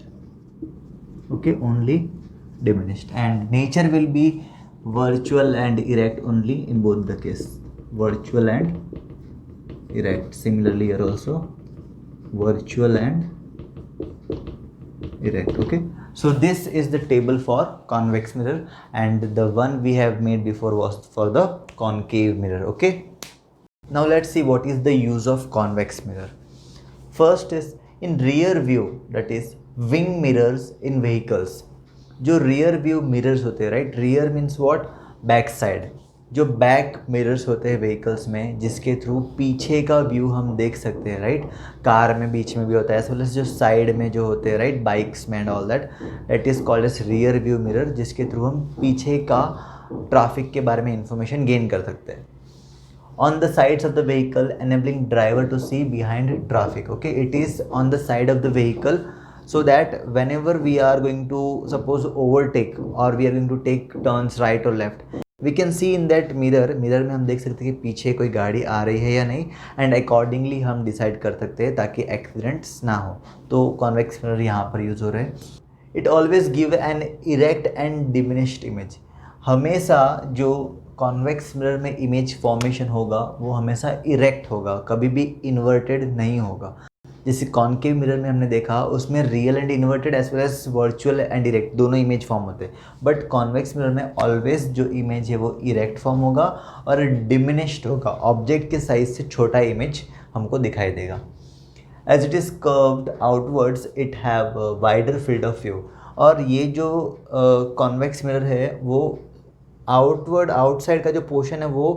S1: Okay, only diminished, and nature will be virtual and erect only in both the case, virtual and erect. Similarly here also virtual and erect. Okay, so this is the table for convex mirror, and the one we have made before was for the concave mirror. Okay, now let's see what is the use of convex mirror. First is in rear view, that is wing mirrors in vehicles. जो rear view mirrors होते हैं, right, rear means what, back side, जो back mirrors होते हैं vehicles में जिसके through पीछे का व्यू हम देख सकते हैं, राइट, कार में बीच में भी होता है, एज वेल एज जो साइड में जो होते हैं, राइट, बाइक्स में and all that is called as rear view mirror, जिसके थ्रू हम पीछे का ट्रैफिक के बारे में इंफॉर्मेशन गेन कर सकते हैं। On the sides of the vehicle, enabling driver to see behind traffic. Okay, it is on the side of the vehicle so that whenever we are going to suppose overtake or we are going to take turns right or left, we can see in that mirror में हम देख सकते हैं कि पीछे कोई गाड़ी आ रही है या नहीं, एंड अकॉर्डिंगली हम डिसाइड कर सकते हैं ताकि एक्सीडेंट्स ना हो। तो कॉन्वेक्स मिरर यहाँ पर यूज़ हो रहे हैं। It always give an erect and diminished image. हमेशा जो कॉन्वेक्स मिरर में इमेज फॉर्मेशन होगा वो हमेशा इरेक्ट होगा, कभी भी इन्वर्टेड नहीं होगा। जैसे कॉन्केव मिरर में हमने देखा उसमें real and inverted as well as virtual and erect दोनों इमेज फॉर्म होते हैं, बट कॉन्वेक्स मिरर में ऑलवेज जो इमेज है वो इरेक्ट फॉर्म होगा और डिमिनिश्ड होगा, ऑब्जेक्ट के साइज से छोटा इमेज हमको दिखाई देगा। As it is curved outwards it have wider field of view. और ये जो कॉन्वेक्स मिरर है वो आउटवर्ड आउटसाइड का जो पोर्शन है वो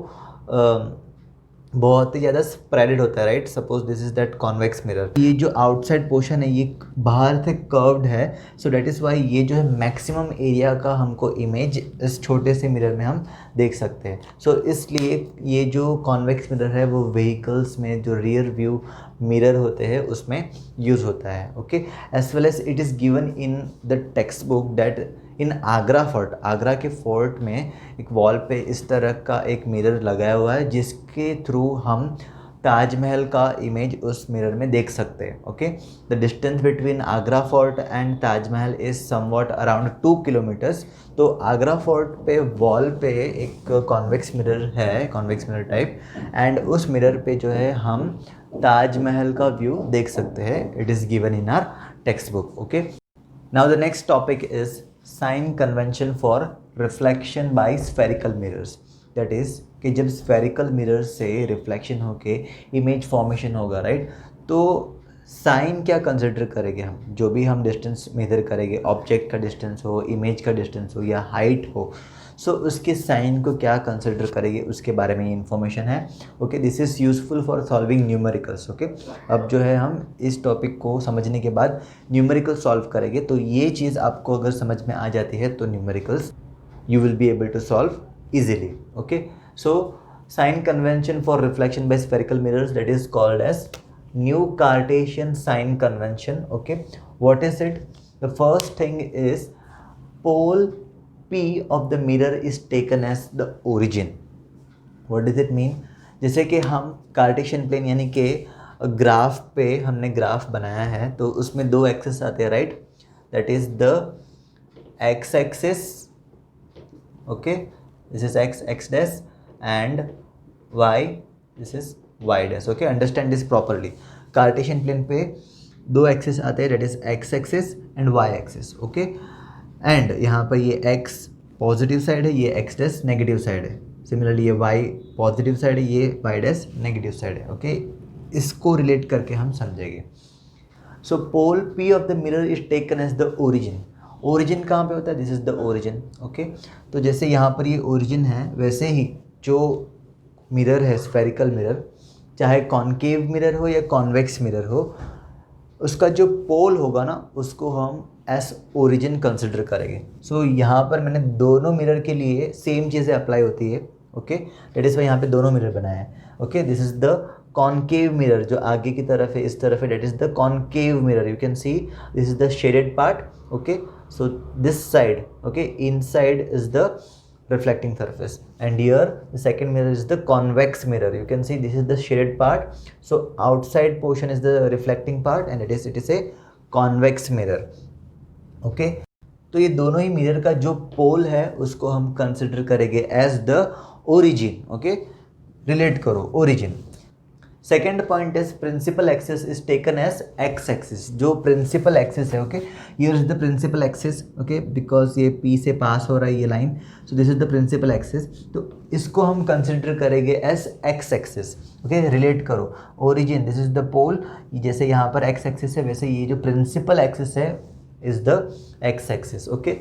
S1: बहुत ही ज़्यादा स्प्रेडेड होता है, right. Suppose this is that convex mirror, ये जो आउटसाइड पोर्शन है ये बाहर से कर्व्ड है, सो दैट इज़ वाई ये जो है मैक्सिमम एरिया का हमको इमेज इस छोटे से मिरर में हम देख सकते हैं। सो इसलिए ये जो कॉन्वेक्स मिरर है वो व्हीकल्स में जो रियर व्यू मिरर होते हैं उसमें यूज़ होता है। Okay, as well as it is given in the text book that in Agra fort, Agra के फोर्ट में एक वॉल पे इस तरह का एक मिरर लगाया हुआ है जिसके थ्रू हम ताजमहल का इमेज उस मिरर में देख सकते हैं। Okay, the distance between Agra fort and Taj Mahal is somewhat around 2 kilometres. तो आगरा फोर्ट पे वॉल पे एक कॉन्वेक्स मिरर है, कॉन्वेक्स मिरर टाइप, एंड उस मिरर पे जो है हम ताजमहल का व्यू देख सकते हैं। It is given in our text book. Okay, now the next topic is sign convention for reflection by spherical mirrors. That is कि जब स्फेरिकल मिरर से रिफ्लेक्शन होके इमेज फॉर्मेशन होगा, राइट, तो साइन क्या कंसिडर करेंगे हम, जो भी हम डिस्टेंस मेजर करेंगे, ऑब्जेक्ट का डिस्टेंस हो, इमेज का डिस्टेंस हो या हाइट हो, सो उसके साइन को क्या कंसिडर करेंगे उसके बारे में इन्फॉर्मेशन है। Okay, this is useful for solving numericals. Okay, अब जो है हम इस टॉपिक को समझने के बाद न्यूमेरिकल सॉल्व करेंगे, तो ये चीज़ आपको अगर समझ में आ जाती है तो numericals you will be able to solve easily. Okay, so sign convention for reflection by spherical mirrors, that is called as new Cartesian sign convention. Okay, what is it? The first thing is pole P of the mirror is taken as the origin. What does it mean? जैसे कि हम Cartesian plane यानी कि graph पे हमने graph बनाया है तो उसमें दो एक्सिस आते हैं, right, that is the x axis, okay, this is x dash, and y, this is y dash. Okay, understand this properly. Cartesian plane पे दो एक्सिस आते हैं, that is x axis and y axis. Okay, and यहाँ पर ये x positive side है, ये x dash negative side है, सिमिलरली ये y पॉजिटिव साइड है, ये y dash नेगेटिव साइड है। ओके, इसको रिलेट करके हम समझेंगे। So pole P of the mirror is taken as the origin. Origin कहाँ पे होता है? This is the origin. Okay, तो जैसे यहाँ पर ये ओरिजिन है, वैसे ही जो मिरर है स्फेरिकल मिरर, चाहे कॉनकेव मिरर हो या कॉन्वेक्स मिरर हो, उसका जो पोल होगा ना उसको हम एस ओरिजिन कंसिडर करेंगे। सो यहाँ पर मैंने दोनों मिरर के लिए सेम चीज़ें अप्लाई होती है। ओके, दैट इज़ वाई यहाँ पे दोनों मिरर बनाए हैं। Okay, this is the concave mirror, जो आगे की तरफ है, इस तरफ है, that is the concave mirror. You can see this is the shaded part. Okay, so this side, okay, inside is the reflecting surface, and here the second mirror is the convex mirror. You can see this is the shaded part, so outside portion is the reflecting part and it is a convex mirror. Okay, तो ये दोनों ही mirror का जो पोल है उसको हम consider करेंगे as the origin. Okay, relate करो origin. Second point is principal axis is taken as X axis. जो प्रिंसिपल एक्सिस है, okay, here is the principal axis, okay, because ये पी से पास हो रहा है ये line, so this is the principal axis, तो इसको हम कंसिडर करेंगे as X axis. Okay, relate करो origin, this is the pole, जैसे यहाँ पर एक्स एक्सिस है वैसे ये जो प्रिंसिपल एक्सिस है is the x axis. Okay,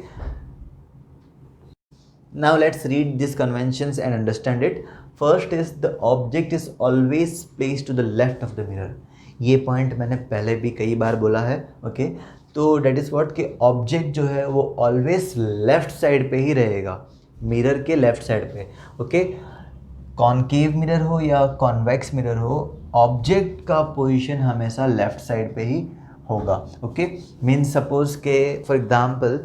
S1: now let's read these conventions and understand it. First is the object is always placed to the left of the mirror. ये point मैंने पहले भी कई बार बोला है। ओके, तो डेट इज़ व्हाट कि object जो है वो ऑलवेज लेफ्ट साइड पे ही रहेगा, मिरर के लेफ्ट साइड पे। ओके, कॉनकेव मिरर हो या कॉन्वेक्स मिरर हो, ऑब्जेक्ट का पोजीशन हमेशा लेफ्ट साइड पे ही होगा। ओके, मीन्स सपोज के for example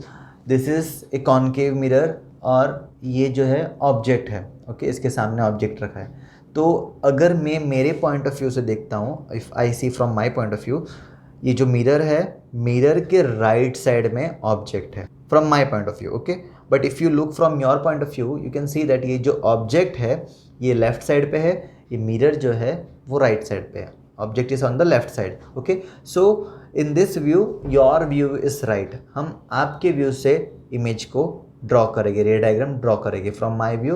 S1: this is A concave mirror और ये जो है ऑब्जेक्ट है। ओके, इसके सामने ऑब्जेक्ट रखा है, तो अगर मैं मेरे पॉइंट ऑफ व्यू से देखता हूँ, if I see from my point of view, ये जो मिरर है, मिरर के राइट साइड में ऑब्जेक्ट है from my point of view. Okay, but if you look from your point of view you can see that ये जो object है ये लेफ्ट साइड पे है, ये मिरर जो है वो राइट साइड पे है, object is on the left side. Okay, so in this view your view is right. हम आपके व्यू से इमेज को ड्रॉ करेंगे, रे डायग्राम ड्रॉ करेंगे। From my view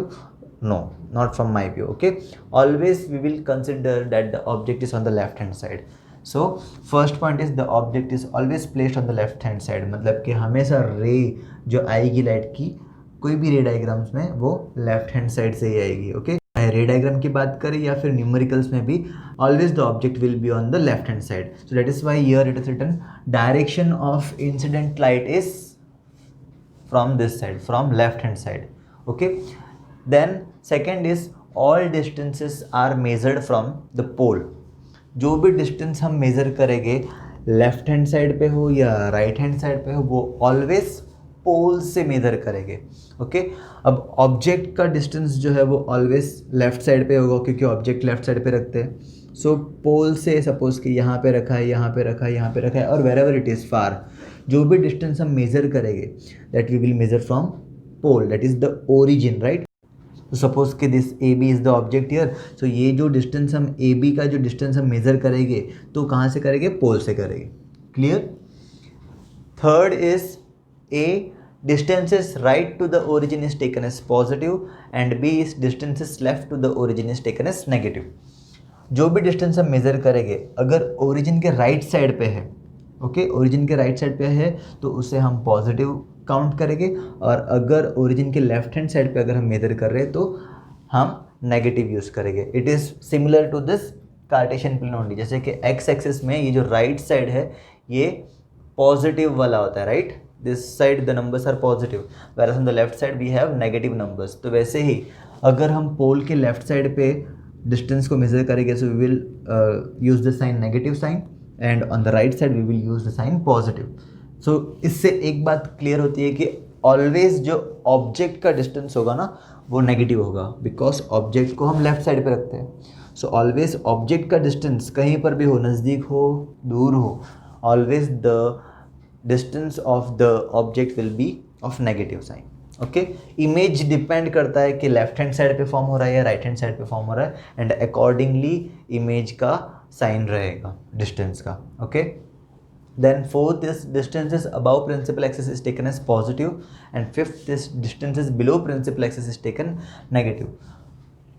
S1: no, not from my view. Okay, always we will consider that the object is on the left hand side. So first point is the object is always placed on the left hand side, मतलब कि हमेशा रे जो आएगी light की, कोई भी रे डायग्राम्स में वो लेफ्ट हैंड साइड से ही आएगी। ओके, रे डायग्राम की बात करें या फिर न्यूमेरिकल्स में भी always the object will be on the left hand side. So that is why here it is written direction of incident light is from this side, from left hand side. Okay, then second is all distances are measured from the pole. जो भी distance हम measure करेंगे left hand side पे हो या right hand side पे हो, वो ऑलवेज पोल से मेजर करेंगे। ओके, अब ऑब्जेक्ट का डिस्टेंस जो है वो ऑलवेज लेफ्ट साइड पे होगा क्योंकि ऑब्जेक्ट लेफ्ट साइड पे रखते हैं। सो पोल से सपोज कि यहाँ पे रखा है, यहाँ पे रखा है, यहाँ पे रखा है, और wherever it is far, जो भी डिस्टेंस हम मेजर करेंगे that we will measure from pole, that is the origin, right. तो सपोज कि this A B is the object here, so ये जो डिस्टेंस हम ए बी का जो डिस्टेंस हम मेजर करेंगे तो कहाँ से करेंगे, पोल से करेंगे। Clear. Third is A distances right to the origin is taken as positive and B is distances left to the origin is taken as negative। जो भी डिस्टेंस हम मेज़र करेंगे अगर ओरिजिन के राइट साइड पे है, ओके, ओरिजिन के right side पे है तो उसे हम पॉजिटिव काउंट करेंगे, और अगर ओरिजिन के लेफ्ट हैंड साइड पे अगर हम मेज़र कर रहे हैं तो हम नेगेटिव यूज़ करेंगे। It is similar to this Cartesian plane only, जैसे कि एक्स एक्सिस में ये जो राइट साइड है ये पॉजिटिव वाला होता है, right, this side the numbers are positive whereas on the left side we have negative numbers। तो वैसे ही अगर हम पोल के लेफ्ट साइड पे डिस्टेंस को मेजर करेंगे so we will use the sign negative sign, and on the right side we will use the sign positive. So इससे एक बात क्लियर होती है कि ऑलवेज जो ऑब्जेक्ट का डिस्टेंस होगा ना वो नेगेटिव होगा, बिकॉज ऑब्जेक्ट को हम लेफ्ट साइड पे रखते हैं। सो ऑलवेज ऑब्जेक्ट का डिस्टेंस कहीं पर भी हो, नज़दीक हो दूर हो, always the distance of the object will be of negative sign. Okay, image depend करता है कि लेफ्ट हैंड साइड पे फॉर्म हो रहा है या राइट हैंड साइड पे फॉर्म हो रहा है, एंड अकॉर्डिंगली इमेज का साइन रहेगा डिस्टेंस का। Okay, then fourth is distances above principal axis is taken as positive, and fifth is distances below principal axis is taken negative.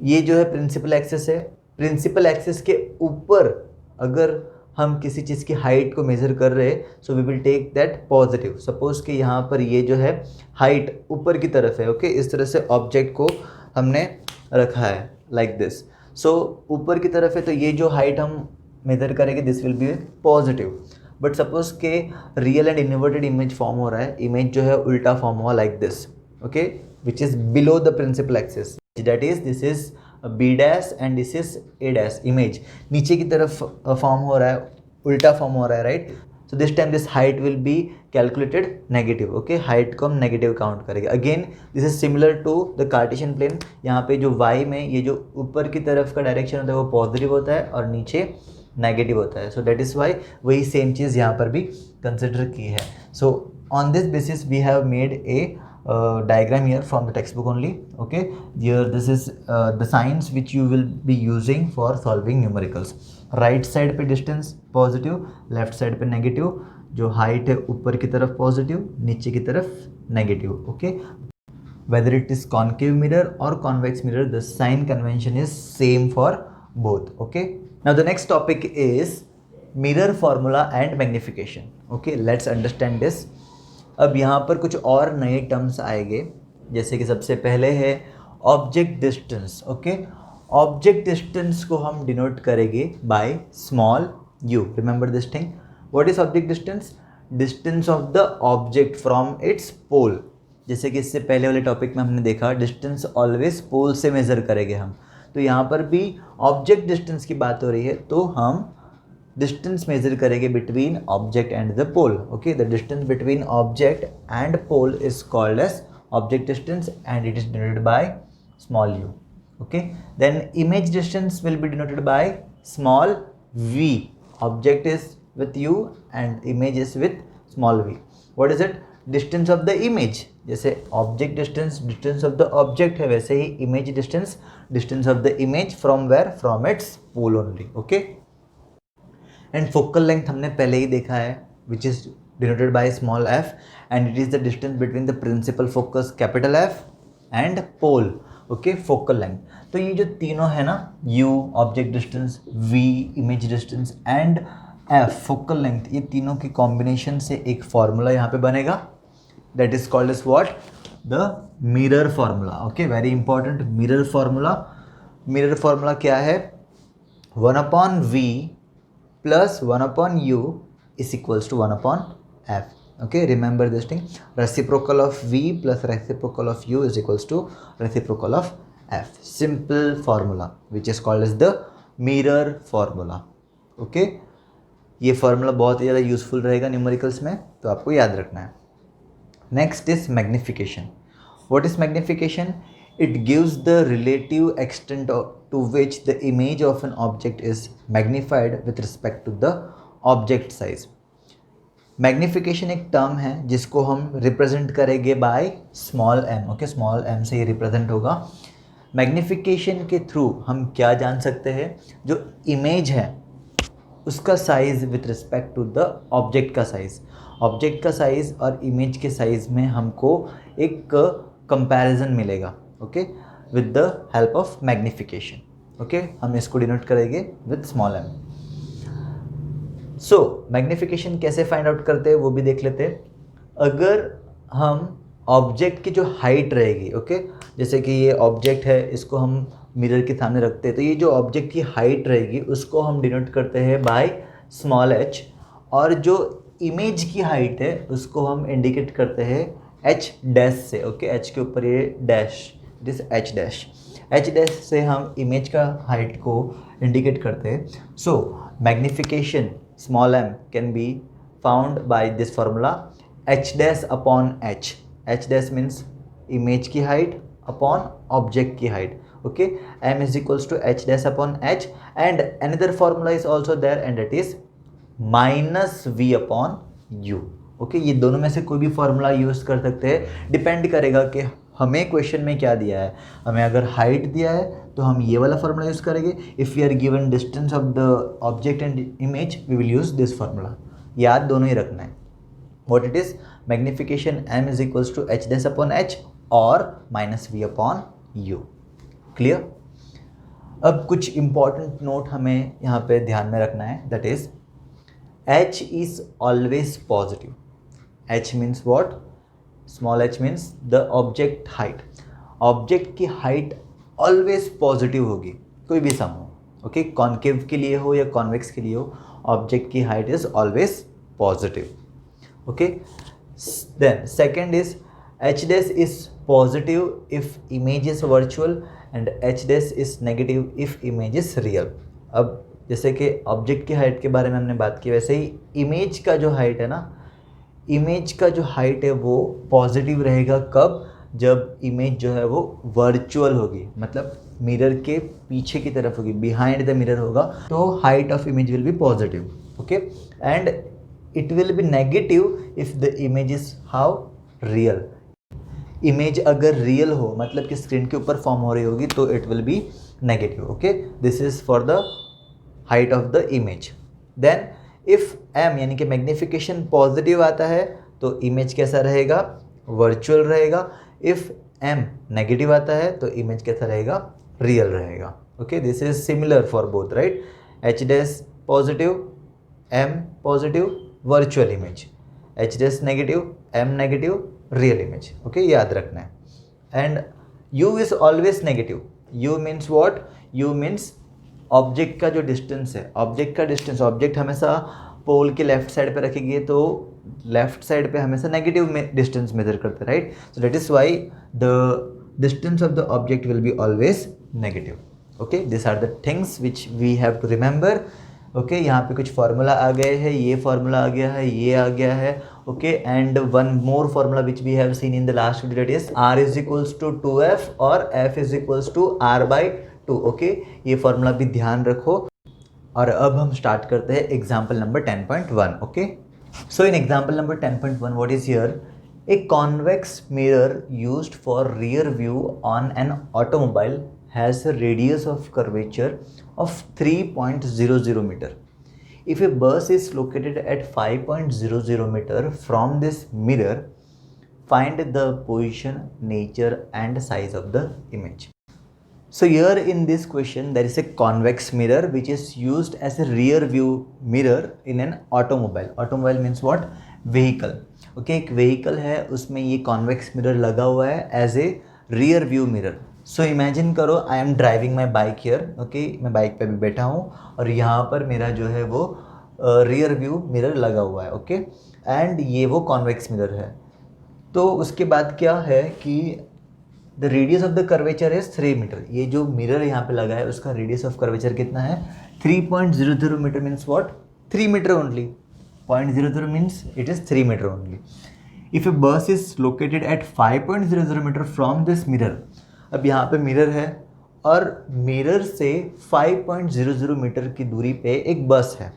S1: ये जो है प्रिंसिपल एक्सिस है, प्रिंसिपल एक्सिस के ऊपर अगर हम किसी चीज़ की हाइट को मेज़र कर रहे हैं so we will take that positive. Suppose कि यहाँ पर ये जो है हाइट ऊपर की तरफ है, ओके, इस तरह से ऑब्जेक्ट को हमने रखा है लाइक दिस, सो ऊपर की तरफ है तो ये जो हाइट हम मेज़र करेंगे this will be positive. But suppose के real and inverted image form हो रहा है, इमेज जो है उल्टा फॉर्म हुआ like this, okay, which is below the principal axis, that is this is B dash and this is A dash. Image नीचे की तरफ फॉर्म हो रहा है, उल्टा फॉर्म हो रहा है, right. So this time this height will be calculated negative. Okay, height को हम नेगेटिव काउंट करेंगे। Again this is similar to the Cartesian plane, यहाँ पे जो y में ये जो ऊपर की तरफ का डायरेक्शन होता है वो पॉजिटिव होता है और नीचे नेगेटिव होता है। सो दैट इज़ वाई वही सेम चीज़ यहाँ पर भी कंसिडर की है। So on this basis we have made a diagram here from the textbook only। okay, here this is the signs which you will be using for solving numericals। right side पे distance positive, left side पे negative, जो height है ऊपर की तरफ positive, नीचे की तरफ negative। okay, whether it is concave mirror or convex mirror the sign convention is same for both। okay, now the next topic is mirror formula and magnification। okay, let's understand this। अब यहाँ पर कुछ और नए terms आएंगे, जैसे कि सबसे पहले है object distance. Okay, object distance को हम डिनोट करेंगे by small u. Remember this thing. What is object distance? Distance of the object from its pole. जैसे कि इससे पहले वाले टॉपिक में हमने देखा डिस्टेंस ऑलवेज पोल से मेज़र करेंगे हम, तो यहाँ पर भी ऑब्जेक्ट डिस्टेंस की बात हो रही है तो हम डिस्टेंस मेजर करेंगे between object and the pole. Okay, the distance between object and pole is called as object distance and it is denoted by small u. Okay, then image distance will be denoted by small v। Object is with u and image is with small v। What is it? Distance of the image. जैसे object distance distance of the object है, वैसे ही image distance distance of the image from where, from its pole only. Okay, and focal length हमने पहले ही देखा है which is denoted by small f and it is the distance between the principal focus capital F and pole. Okay, focal length. तो ये जो तीनों है ना, u object distance, v image distance and f focal length, ये तीनों की combination से एक फॉर्मूला यहाँ पे बनेगा that is called as what? The mirror formula. Okay, very important, mirror formula. Mirror formula क्या है? 1/v plus 1/u is equals to 1/f। okay, remember this thing, reciprocal of v plus reciprocal of u is equals to reciprocal of f। simple formula which is called as the mirror formula। okay, ये formula बहुत ही ज़्यादा useful रहेगा numericals में, तो आपको याद रखना है। Next is magnification. What is magnification? It gives the relative extent to which the image of an object is magnified with respect to the object size. Magnification एक टर्म है जिसको हम रिप्रेजेंट करेंगे by small m. Okay, small m से ये represent होगा. Magnification के through हम क्या जान सकते हैं? जो इमेज है उसका size with respect to the object का साइज़. ऑब्जेक्ट का साइज़ और इमेज के साइज़ में हमको एक कंपैरिजन मिलेगा. Okay, with the help of magnification. Okay, हम इसको डिनोट करेंगे with small m. So magnification कैसे फाइंड आउट करते हैं वो भी देख लेते हैं. अगर हम ऑब्जेक्ट की जो हाइट रहेगी, ओके, जैसे कि ये ऑब्जेक्ट है, इसको हम मिरर के सामने रखते हैं, तो ये जो ऑब्जेक्ट की हाइट रहेगी उसको हम डिनोट करते हैं बाय स्मॉल एच. और जो इमेज की हाइट है उसको हम इंडिकेट करते हैं एच डैश से. ओके, एच के ऊपर ये dash, this H dash. H dash से हम इमेज का हाइट को इंडिकेट करते हैं. सो magnification small m can be found by this formula h dash upon h. h dash means image की height upon object की height. Okay, m is equals to h dash upon h, and another formula is also there and that is minus v upon u. Okay, ये दोनों में से कोई भी formula use कर सकते हैं. डिपेंड करेगा कि हमें क्वेश्चन में क्या दिया है. हमें अगर हाइट दिया है तो हम ये वाला फार्मूला यूज़ करेंगे. If we are given distance of the object and image we will use this formula. याद दोनों ही रखना है. What it is? Magnification m is equals to h dash upon h और minus v upon u. Clear? अब कुछ important note हमें यहाँ पे ध्यान में रखना है. That is h is always positive. h means what? Small h means the object height. Object की हाइट ऑलवेज पॉजिटिव होगी, कोई भी सम हो. ओके, कॉन्केव के लिए हो या कॉन्वेक्स के लिए हो, ऑब्जेक्ट की height is always positive. Okay, then second is h dash is positive if image is virtual and h dash is negative if image is real. अब जैसे कि ऑब्जेक्ट की हाइट के बारे में हमने बात की, वैसे ही इमेज का जो हाइट है ना, इमेज का जो हाइट है वो पॉजिटिव रहेगा. कब? जब इमेज जो है वो वर्चुअल होगी, मतलब मिरर के पीछे की तरफ होगी, बिहाइंड द मिरर होगा, तो height of image will be positive. Okay, and it will be negative if the image is how? Real. Image अगर रियल हो, मतलब कि स्क्रीन के ऊपर फॉर्म हो रही होगी, तो it will be negative. Okay, this is for the height of the image. Then if m यानी कि मैग्निफिकेशन पॉजिटिव आता है तो इमेज कैसा रहेगा? वर्चुअल रहेगा. इफ m नेगेटिव आता है तो इमेज कैसा रहेगा? रियल रहेगा. Okay, this is similar for both, right? h dash positive, m positive, virtual image. h dash negative, m negative, real image. Okay, याद रखना है. And u is always negative. u means what? u means object का जो distance है, object का distance. Object हमेशा पोल के left side पे रखेंगे तो लेफ्ट साइड पे हमेशा नेगेटिव डिस्टेंस मेजर करते हैं, right? So that is why the distance of the object will be always negative. Okay, this are the things which we have to remember. Okay, यहाँ पे कुछ फार्मूला आ गए हैं, ये फार्मूला आ गया है, ये आ गया है. Okay, and one more formula which we have seen in the last video, that is r is equals to 2f और f is equals to r/2. Okay, ये फार्मूला भी ध्यान रखो. और अब हम स्टार्ट करते हैं example number 10.1. Okay, so in example number 10.1 what is here? A convex mirror used for rear view on an automobile has a radius of curvature of 3.00 metre. If a bus is located at 5.00 meter from this mirror, find the position, nature and size of the image. So here in this question there is a convex mirror which is used as a rear view mirror in an automobile. Automobile means what? Vehicle. Okay, एक vehicle है उसमें ये convex mirror लगा हुआ है as a rear view mirror. So imagine करो I am driving my bike here. Okay, मैं bike पे भी बैठा हूँ और यहाँ पर मेरा जो है वो rear view mirror लगा हुआ है. ओके, एंड ये वो convex mirror है. तो उसके बाद क्या है कि the radius of the curvature is 3 metre. ये जो मिरर यहाँ पे लगा है उसका रेडियस ऑफ कर्वेचर कितना है? 3.00 metre means what? 3 metre only. 0.00 means it is 3 metre only. If a bus is located at 5.00 metre from this mirror, अब यहाँ पे मिरर है और मिरर से 5.00 मीटर की दूरी पे एक बस है,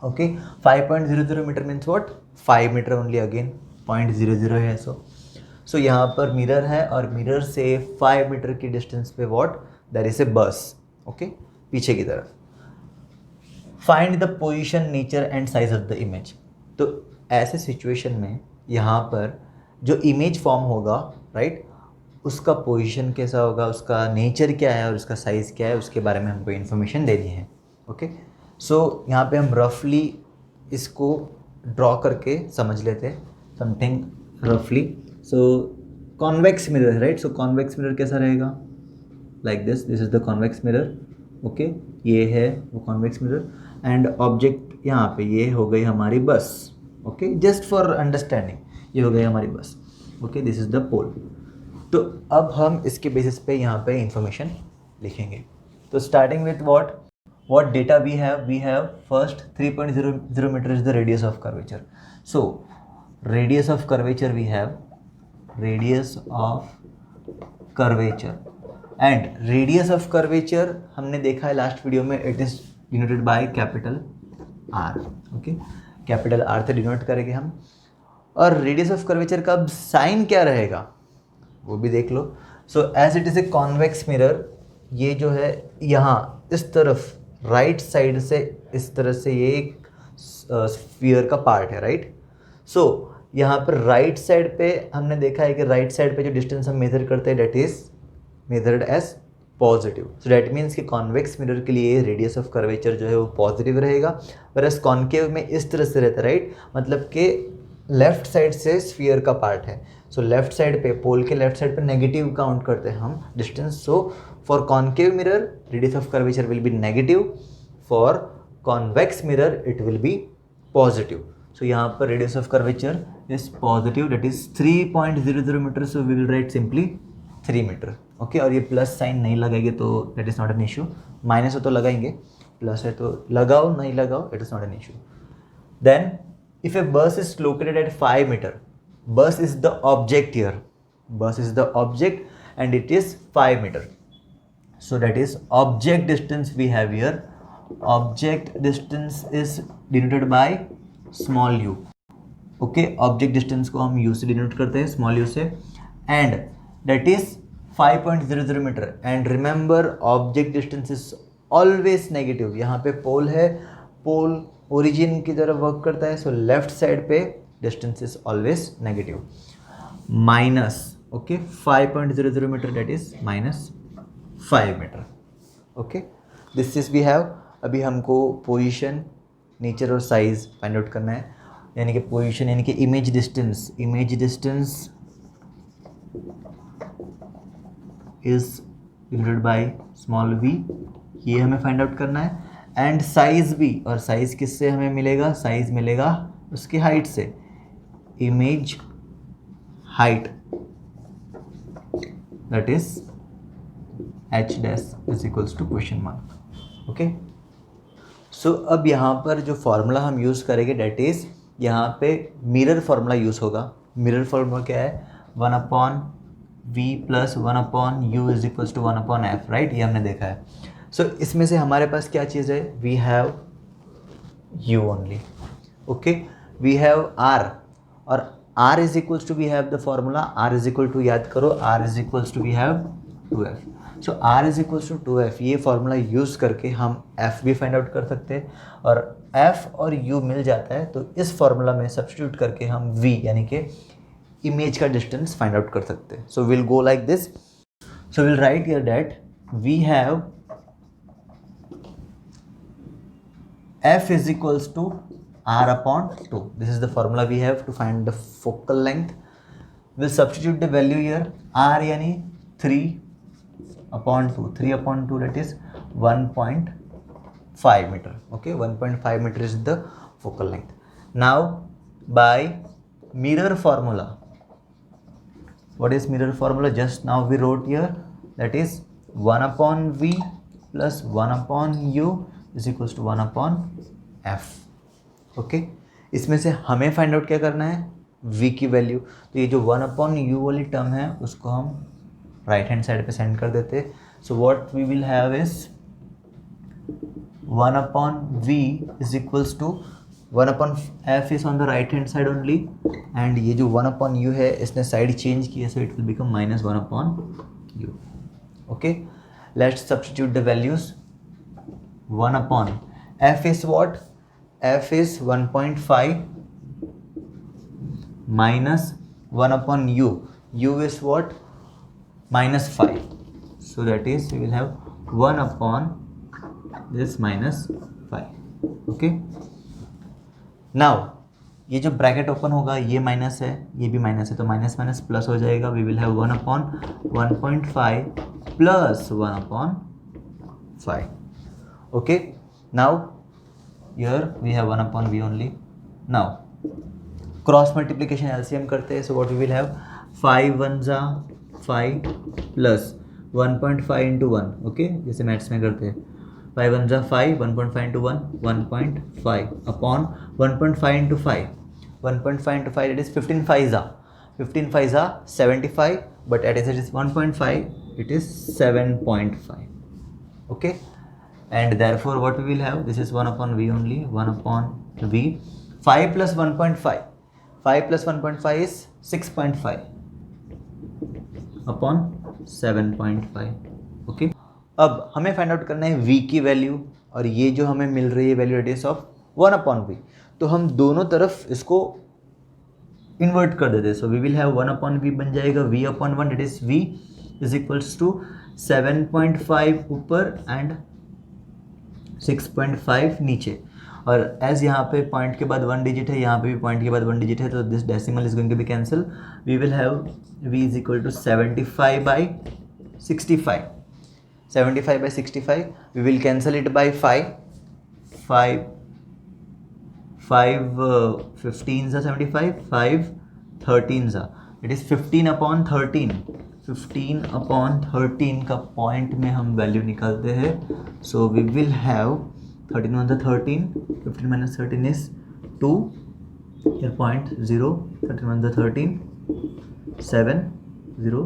S1: okay 5.00 metre means what 5 metre only, again 0.00 है, सो यहाँ पर मिरर है और मिरर से 5 मीटर की डिस्टेंस पे व्हाट देयर इज ए बस, ओके पीछे की तरफ। Find the position, nature and size of the image. तो ऐसे सिचुएशन में यहाँ पर जो इमेज फॉर्म होगा राइट, उसका पोजीशन कैसा होगा, उसका नेचर क्या है और उसका साइज़ क्या है, उसके बारे में हमको इन्फॉर्मेशन देनी है, ओके। सो यहाँ पे हम रफली इसको ड्रॉ करके समझ लेते हैं समथिंग रफली। सो कॉन्वेक्स मिरर राइट, सो कॉन्वेक्स मिरर कैसा रहेगा, like this is the convex mirror, okay ये है वो कॉन्वेक्स मिरर एंड ऑब्जेक्ट यहाँ पे ये हो गई हमारी बस, ओके जस्ट फॉर अंडरस्टैंडिंग ये हो गई हमारी बस, ओके दिस इज़ द पोल। तो अब हम इसके बेसिस पे यहाँ पे इंफॉर्मेशन लिखेंगे। तो starting with what data we have first 3.00 metre is the radius of curvature. So radius of curvature we have radius of curvature and radius of curvature हमने देखा है लास्ट वीडियो में, it is denoted by capital R, okay capital R से denote करेंगे हम। और radius of curvature का अब साइन क्या रहेगा वो भी देख लो। So as it is a convex mirror, ये जो है यहाँ इस तरफ राइट साइड से इस तरह से ये एक स्फीयर का पार्ट है राइट। सो यहाँ पर राइट साइड पे हमने देखा है कि राइट साइड पे जो डिस्टेंस हम मेजर करते हैं that is measured as positive. So that means कि कॉन्वेक्स मिरर के लिए रेडियस ऑफ कर्वेचर जो है वो पॉजिटिव रहेगा, वरस कॉन्केव में इस तरह से रहता है राइट, मतलब कि लेफ्ट साइड से स्फीयर का पार्ट है। सो लेफ्ट साइड पे पोल के लेफ्ट साइड पे नेगेटिव काउंट करते हैं हम distance. So for concave mirror radius of curvature will be negative, for convex mirror it will be positive. So यहाँ पर radius of curvature is positive, that is 3.00 metre, so we will write simply 3 metre, okay. और ये plus sign नहीं लगाएंगे तो that is not an issue, minus है तो लगाएंगे, प्लस है तो लगाओ नहीं लगाओ it is not an issue. Then if a bus is located at 5 meter, bus is the object here, bus is the object and it is 5 meter, so that is object distance we have here, object distance is denoted by small u, okay object distance को हम u से denote करते हैं small u से, and that is 5.00 meter, and remember object distance is always negative। यहाँ पे पोल है, पोल origin की तरफ वर्क करता है, सो लेफ्ट साइड पे distance is always negative, minus okay 5.00 metre that is -5 metre, okay this is we have. अभी हमको पोजीशन, नेचर और साइज फाइंड आउट करना है, यानी कि पोजीशन यानी कि image distance is denoted by small v, ये हमें फाइंड आउट करना है। एंड साइज भी, और साइज किससे हमें मिलेगा, साइज मिलेगा उसकी हाइट से, image height that is h dash is equals to question mark, okay. So अब यहाँ पर जो फॉर्मूला हम यूज़ करेंगे डेट इज यहाँ पे मिरर फार्मूला यूज़ होगा। मिरर फार्मूला क्या है, 1/v plus 1/u is equals to 1/f right, ये हमने देखा है। सो इसमें से हमारे पास क्या चीज़ है, we have u only, okay we have r, और r is equals to we have the formula r is equal to, याद करो r is equals to we have 2f। So r is equals to 2f, ये formula use करके हम f भी find out कर सकते हैं, और f और u मिल जाता है तो इस फॉर्मूला में सब्स्टिट्यूट करके हम v यानी कि इमेज का डिस्टेंस फाइंड आउट कर सकते हैं। So will go like this, so will write here that we have f is equals to r upon 2. This is the formula we have to find the focal length. We'll substitute the value here, r यानी 3/2, 3/2 that is 1.5 meter, okay 1.5 meter is the focal length. Now by mirror formula, what is mirror formula, just now we wrote here, that is 1/v plus 1/u is equals to 1/f, okay. इसमें से हमें find out क्या करना है, v की value, तो ये जो 1 अपॉन u वाली टर्म है उसको हम राइट हैंड साइड पे सेंड कर देते। So what we will have is 1 upon v is equals to 1 upon f is on the right hand side only, and ये जो 1 upon u है इसने साइड चेंज किया, so it will become minus 1 upon u. Okay, let's substitute the values. 1 upon f is what? F is 1.5 minus 1 upon u. U is what? Minus 5. So that is we will have 1 upon this minus 5. Okay. Now ये जो bracket open होगा ये minus है, ये भी minus है, तो minus minus plus हो जाएगा. We will have 1 upon 1.5 plus 1 upon 5. Okay, now here we have 1 upon v only. Now cross multiplication LCM करते हैं. So what we will have 5 1 जा 5 प्लस 1.5 इंटू 1. ओके, जैसे मैथ्स में करते हैं. 5 1 जा 5, 1.5 into 1, 1.5 upon 1.5 into 5. 1.5 into 5, that is 15 5 जा. 15 5 जा 75, but as it is 1.5, it is 7.5. Okay, and therefore what we will have, this is 1 upon v only, 1 upon v. 5 plus 1.5, 5 plus 1.5 is 6.5 upon 7.5. Okay, अब हमें find out करना है v की value, और ये जो हमें मिल रही है value radius of 1 upon v, तो हम दोनों तरफ इसको इन्वर्ट कर देते हैं. So we will have 1 upon v बन जाएगा v upon 1, that is v is equals to 7.5 ऊपर एंड 6.5 नीचे. और एज यहाँ पे पॉइंट के बाद 1 डिजिट है, यहाँ पे भी पॉइंट के बाद 1 डिजिट है, तो this decimal is going to be cancel. We will have v is equal to 75 by 65. 75 by 65, we will cancel it by 5. 5 15s are 75, 5 13s are, it is 15 upon 13. 15 upon 13 का point में हम value निकालते हैं. So we will have 13 1 13, 15 minus 13 is 2, here point 0, 13 1 13, 7 0,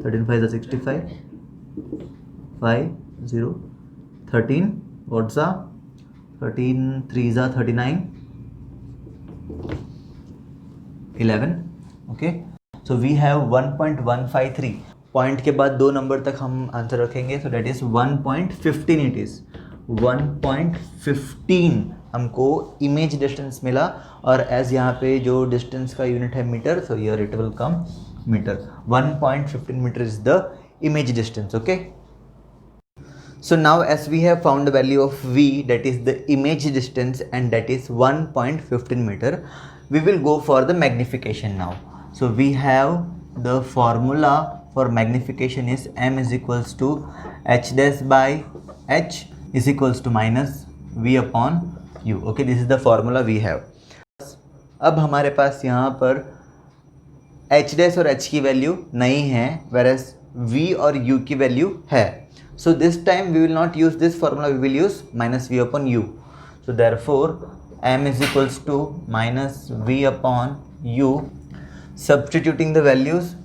S1: 13 5 is 65, 5 0 13, what's up, 13 3s are 39, 11. Okay, so we have 1.153. Point के बाद 2 number तक हम answer रखेंगे, so that is 1.15. it is 1.15 हमको इमेज डिस्टेंस मिला, और एज यहाँ पे जो डिस्टेंस का यूनिट है metre, so here it will come metre. 1.15 metre is the image distance. Okay, so now as we have found the value of v, that is the image distance, and that is 1.15 meter, we will go for the magnification now. So we have the formula for magnification is m is equals to h dash by h is equals to minus v upon u. Okay, this is the formula we have. अब हमारे पास यहाँ पर h dash और h की value नहीं है, whereas v और u की वैल्यू है. So this time we will not use this formula, we will use minus v upon u. So therefore m is equals to minus v upon u. Substituting the values,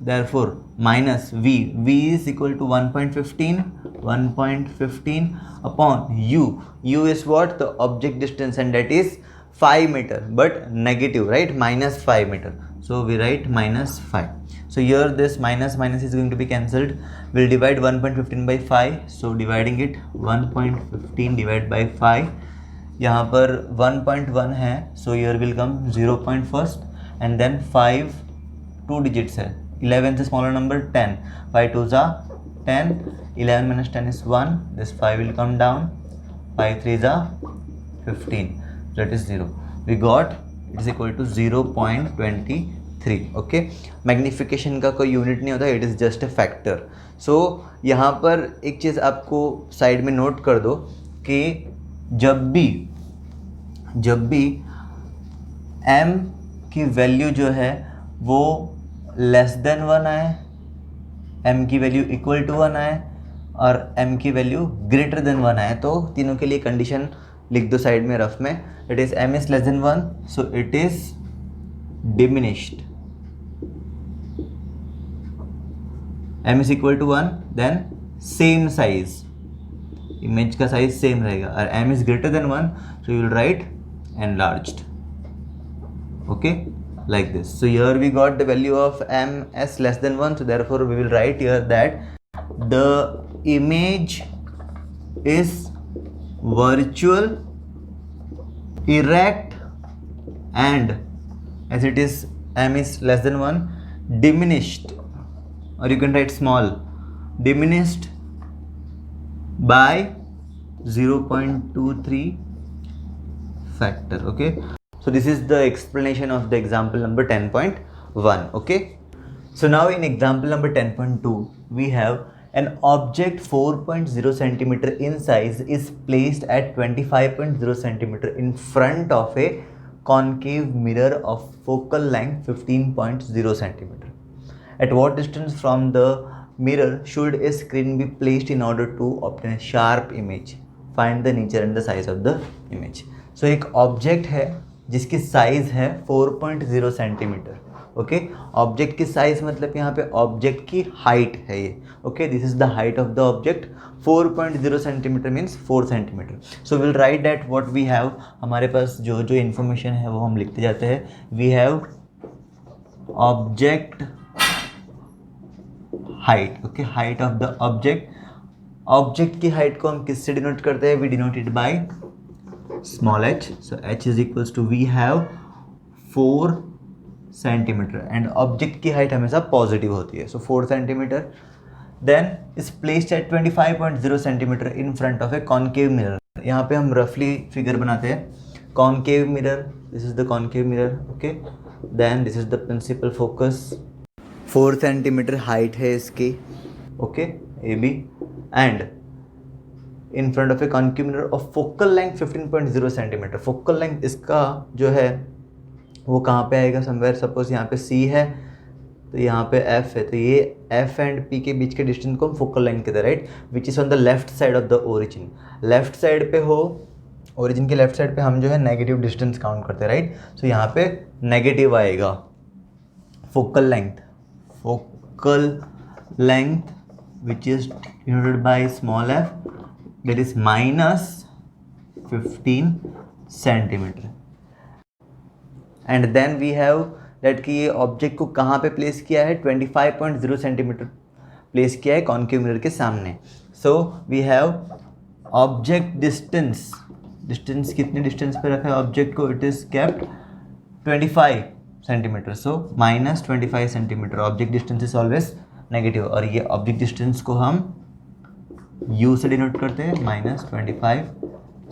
S1: therefore minus v is equal to 1.15 upon u. U is what? The object distance, and that is 5 meter, but negative, right? Minus 5 meter. So we write minus 5. So here this minus is going to be cancelled. We'll divide 1.15 by 5. So dividing it, 1.15 divided by 5. यहाँ पर 1.1 है, so here will come 0 point first, and then 5 2 digits है. 11 से smaller number 10. 5 2s are 10. 11 minus 10 is 1. This 5 will come down. 5 3s are 15. That is 0. We got it is equal to 0.23. Okay, magnification का कोई unit नहीं होता, it is just a factor. So यहाँ पर एक चीज़ आपको साइड में नोट कर दो कि जब भी m की वैल्यू जो है वो लेस देन 1 आए, m की वैल्यू इक्वल टू 1 आए, और m की वैल्यू ग्रेटर देन 1 आए, तो तीनों के लिए कंडीशन लिख दो साइड में रफ में. It is m is less than 1, so it is diminished, m is equal to 1, then same size, image का size same रहेगा, और m is greater than 1, so you will write enlarged. Okay, like this. So here we got the value of m as less than 1, so therefore we will write here that the image is virtual, erect, and as it is m is less than 1, diminished, or you can write small, diminished by 0.23 factor. Okay, so this is the explanation of the example number 10.1. okay, so now in example number 10.2 we have an object 4.0 centimeter in size is placed at 25.0 centimeter in front of a concave mirror of focal length 15.0 centimeter. At what distance from the mirror should a screen be placed in order to obtain a sharp image? Find the nature and the size of the image. So एक object है जिसकी size है 4.0 centimetre. Okay, object की size मतलब यहाँ पे object की height है ये. Okay, this is the height of the object. 4.0 centimetre means 4 centimetre. So will write that what we have. हमारे पास जो जो इन्फॉर्मेशन है वो हम लिखते जाते हैं. We have object height. Okay, height of the object. Object की हाइट को हम किससे डिनोट करते हैं? We denote it by small h. so h is equals to we have 4 centimetre and object की हाइट हमेशा पॉजिटिव होती है. सो 4 centimetre then is placed at 25.0 centimetre in front of a concave mirror. यहाँ पे हम रफली फिगर बनाते हैं. Concave mirror, this is the concave mirror. Okay, then this is the principal focus. 4 centimetre height है इसकी. Okay, A B and in front of a concave mirror of focal length 15.0 centimetre. Focal length इसका जो है वो कहाँ पे आएगा? Somewhere. Suppose यहाँ पे C है तो यहाँ पे F है, तो ये F एंड P के बीच के डिस्टेंस को हम फोकल लेंथ कहते हैं, right, which is on the left side of the origin. Left side पे हो, ओरिजिन के लेफ्ट साइड पे हम जो है नेगेटिव डिस्टेंस काउंट करते हैं, राइट. सो यहाँ पे नेगेटिव आएगा. Focal length which is denoted by small f, that is minus 15 centimetre. And then we have that कि ये ऑब्जेक्ट को कहाँ पे प्लेस किया है? 25.0 सेंटीमीटर प्लेस किया है कॉन्केव मिरर के सामने. So we have object distance. Distance कितने डिस्टेंस पे रखा है ऑब्जेक्ट को? It is kept 25 centimetre. So minus 25 centimetre. Object distance is always negative, और ये ऑब्जेक्ट डिस्टेंस को हम u से डिनोट करते हैं, minus 25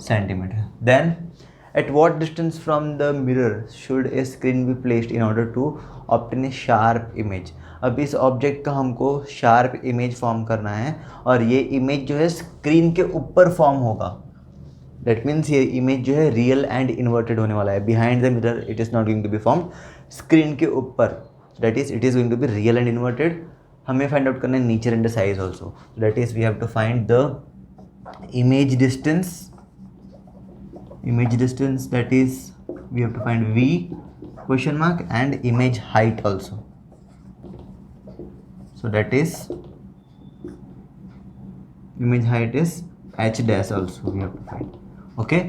S1: centimetre. Then at what distance from the mirror should a screen be placed in order to obtain a sharp image. अब इस object का हमको शार्प इमेज फॉर्म करना है, और ये इमेज जो है स्क्रीन के ऊपर फॉर्म होगा. दैट मीन्स ये इमेज जो है रियल एंड इन्वर्टेड होने वाला है. Behind the mirror it is not going to be formed. Screen के ऊपर that is it is going to be real and inverted. हमें फाइंड आउट करना है nature and the size also. That is we have to find the image distance. Image distance, that is we have to find v question mark and image height also. So that is image height is h dash also we have to find. Okay,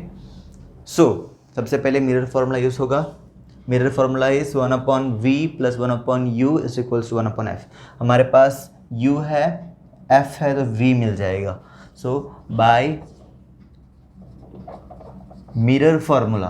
S1: so सबसे पहले mirror formula use होगा. Mirror formula is 1/v plus 1/u is equals to 1/f. हमारे पास u है, f है, तो v मिल जाएगा. So by mirror formula,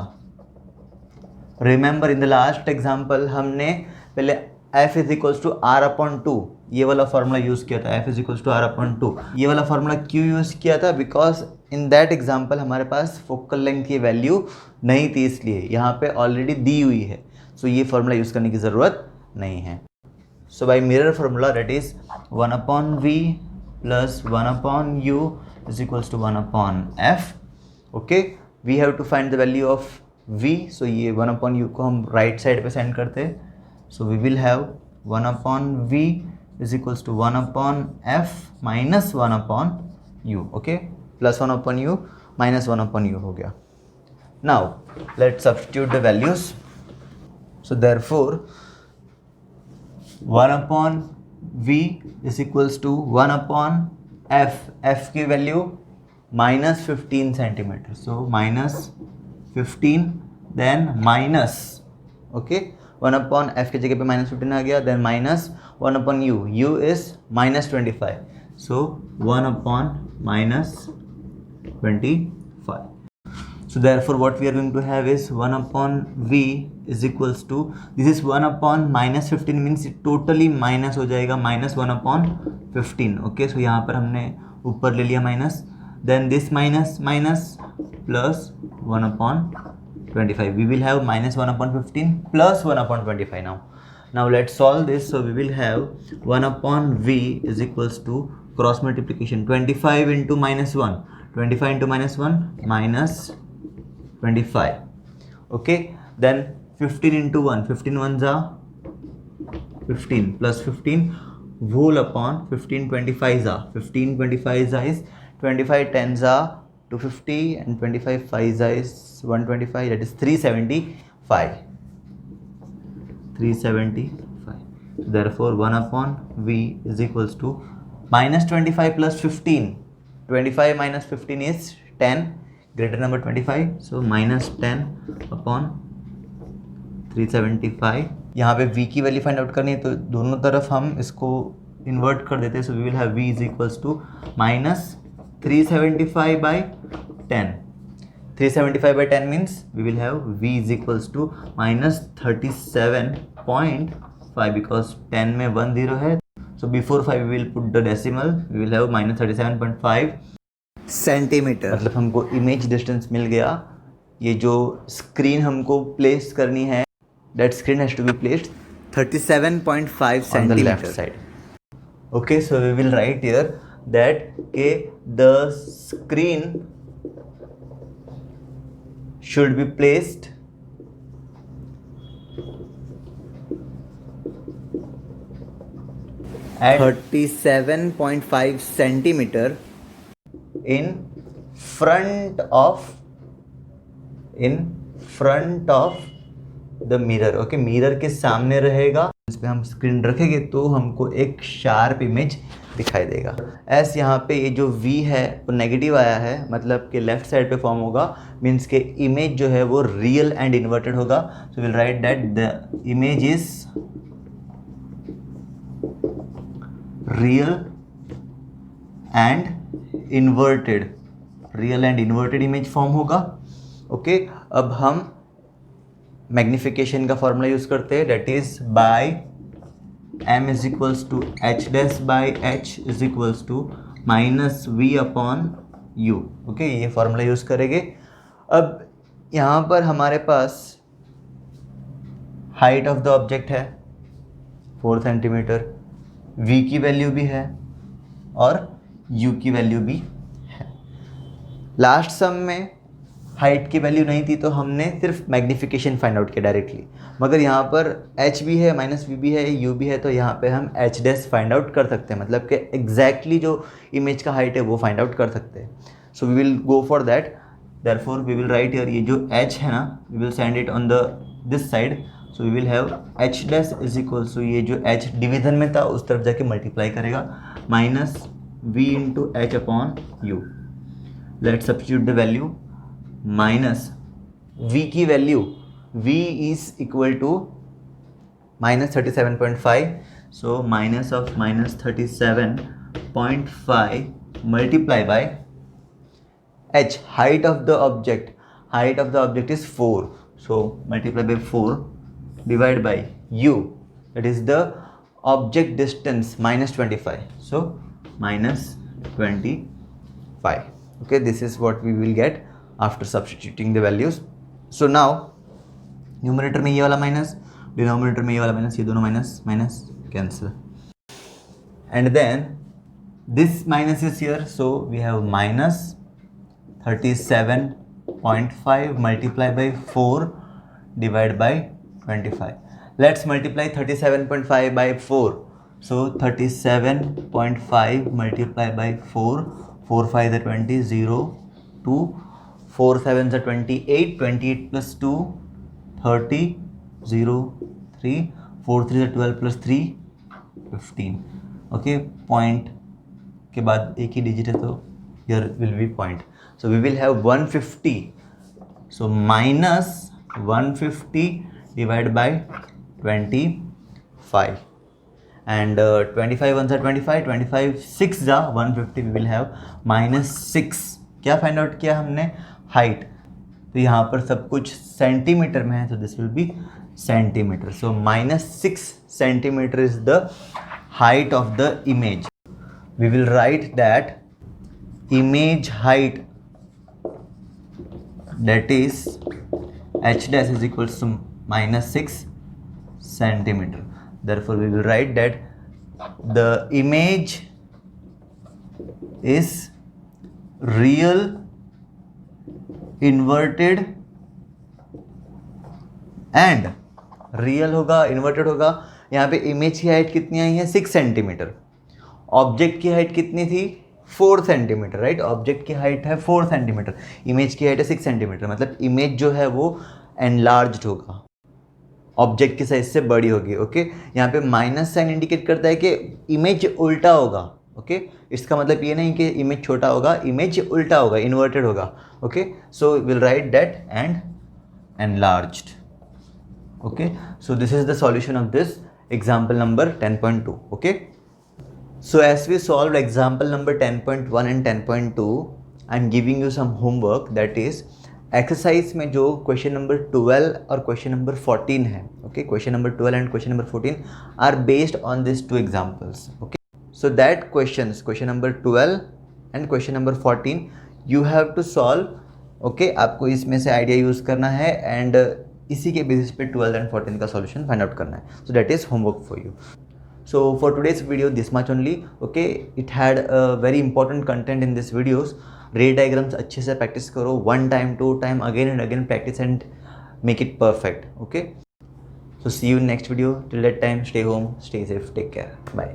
S1: remember in the last example हमने पहले f is equals to r/2 ये वाला फॉर्मूला यूज़ किया था. f is equals to r/2 ये वाला फॉर्मूला क्यों यूज़ किया था? बिकॉज इन दैट एग्जाम्पल हमारे पास फोकल लेंथ की वैल्यू नहीं थी, इसलिए यहाँ पे ऑलरेडी दी हुई है. सो ये फॉर्मूला यूज़ करने की ज़रूरत नहीं है. So by mirror formula that is 1/v plus 1/u is equals to 1/f. Okay, we have to find the value of v. So ये 1/u को हम राइट साइड पे सेंड करते हैं. So we will have 1/v is equals to 1/f minus 1/u. Okay, plus 1/u minus 1/u हो गया. Now let's substitute the values. So therefore 1 upon v is equals to 1 upon f की value minus 15 centimeter. So minus 15 then minus, okay, 1 upon f की जगह पे minus 15 आ गया, then minus 1 upon u is minus 25. So 1 upon minus 25. So therefore what we are going to have is 1 upon v is equals to, this is 1 upon minus 15 means totally minus हो जाएगा minus 1 upon 15. Okay, so यहाँ पर हमने ऊपर ले लिया minus, then this minus minus plus 1 upon 25. We will have minus 1 upon 15 plus 1 upon 25 now. Now let's solve this. So we will have 1 upon v is equals to cross multiplication 25 into minus 1. 25 into minus 1 minus 25. Okay, then 15 into 1, 15 ones are 15 plus 15 whole upon 15 25s are 15 25s is 25 tens are 250 and 25 5s is 125, that is 375. 375. Therefore 1 upon v is equals to minus 25 plus 15. 25 minus 15 is 10, greater number 25, so minus 10 upon 375. यहाँ पे v की value find out करनी है तो दोनों तरफ हम इसको इन्वर्ट कर देते हैं. So we will have v is equals to minus 375 by 10. 375 by 10 means we will have v is equals to minus 37.5 because 10 में 1 0 है. So before 5 we will put the decimal, we will have minus 37.5 centimetre. मतलब हमको image distance मिल गया. ये जो screen हमको place करनी है, that screen has to be placed 37.5 centimeter on the left side. Okay, so we will write here that the screen should be placed at 37.5 centimeter in front of the mirror. Okay, mirror के सामने रहेगा. इस पे हम screen रखेंगे तो हमको एक शार्प इमेज दिखाई देगा. एस यहाँ पे ये जो v है वो नेगेटिव आया है, मतलब कि लेफ्ट साइड पे फॉर्म होगा, मीन्स के इमेज जो है वो रियल एंड इन्वर्टेड होगा. So will write that the image is real and inverted. Real and inverted image form होगा. ओके, अब हम मैग्निफिकेशन का फॉर्मूला यूज करते हैं, that is by m is equals to h dash by h is equals to minus v upon u. Okay, ये formula use करेंगे. अब यहाँ पर हमारे पास हाइट ऑफ द ऑब्जेक्ट है 4 सेंटीमीटर, v की वैल्यू भी है और u की वैल्यू भी है. लास्ट सम में हाइट की वैल्यू नहीं थी तो हमने सिर्फ मैग्निफिकेशन फाइंड आउट किया डायरेक्टली, मगर यहाँ पर h भी है, माइनस v भी है, u भी है, तो यहाँ पे हम h डैश फाइंड आउट कर सकते हैं, मतलब कि एग्जैक्टली जो इमेज का हाइट है वो फाइंड आउट कर सकते हैं. So we will go for that. Therefore we will write here, ये जो h है ना, we will send it on the this side. So we will have h dash is equals to, ये जो h division में था उस तरफ जाके मल्टीप्लाई करेगा, minus v into h upon u. Let's substitute the value. Minus v की value, v is equal to minus 37.5. So minus of minus 37.5 multiply by h, height of the object. Height of the object is 4, so multiply by 4 divide by u, that is the object distance minus 25, so minus 25. Okay, this is what we will get after substituting the values. So now numerator में ये वाला minus, denominator में ये वाला minus, ये दोनों minus minus cancel, and then this minus is here, so we have minus 37.5 multiplied by 4 divided by 25. Let's multiply 37.5 by 4. So 37.5 multiplied by 4, 4 5 is 20, 0, 2, 4 7 is 28, 28 plus 2, 30, 0 3 4 3 12 plus 3 15. Okay, point के बाद एक ही digit है तो here will be point. So we will have 150. So minus 150 divided by 25. And 25 ones are 25, 25 6 जा 150. We will have minus 6. क्या find out किया हमने? Height. तो यहाँ पर सब कुछ सेंटीमीटर में है, so this will be centimeter. So minus 6 centimeter is the height of the image. We will write that image height, that is h dash is equals to minus 6 centimeter. Therefore we will write that the image is real inverted and real होगा, inverted होगा. यहाँ पे image की height कितनी आई है? 6 centimetre. Object की height कितनी थी? 4 सेंटीमीटर, राइट. ऑब्जेक्ट की हाइट है 4 सेंटीमीटर, इमेज की हाइट है 6 सेंटीमीटर. मतलब इमेज जो है वो एनलार्ज्ड होगा, ऑब्जेक्ट की साइज से बड़ी होगी. ओके, यहाँ पे माइनस साइन इंडिकेट करता है कि इमेज उल्टा होगा. ओके, इसका मतलब ये नहीं कि इमेज छोटा होगा, इमेज उल्टा होगा, इन्वर्टेड होगा. Okay, so will write that and enlarged. Okay, so this is the solution of this example number 10.2. Okay, so as we solved example number 10.1 and 10.2, I'm giving you some homework, that is exercise में जो question number 12 और question number 14 है. Okay, question number 12 and question number 14 are based on these two examples. Okay, so that question number 12 and question number 14 you have to solve. Okay, आपको इसमें से idea use करना है and इसी के basis पे 12 and 14 का सॉल्यूशन फाइंड आउट करना है. So that is homework for you. So for today's video this much only. Okay, it had very important content in this videos. Ray diagrams अच्छे से प्रैक्टिस करो, 1 time 2 time again and again practice and make it perfect. Okay, so see you in next video. Till that time, stay home, stay safe, take care, bye.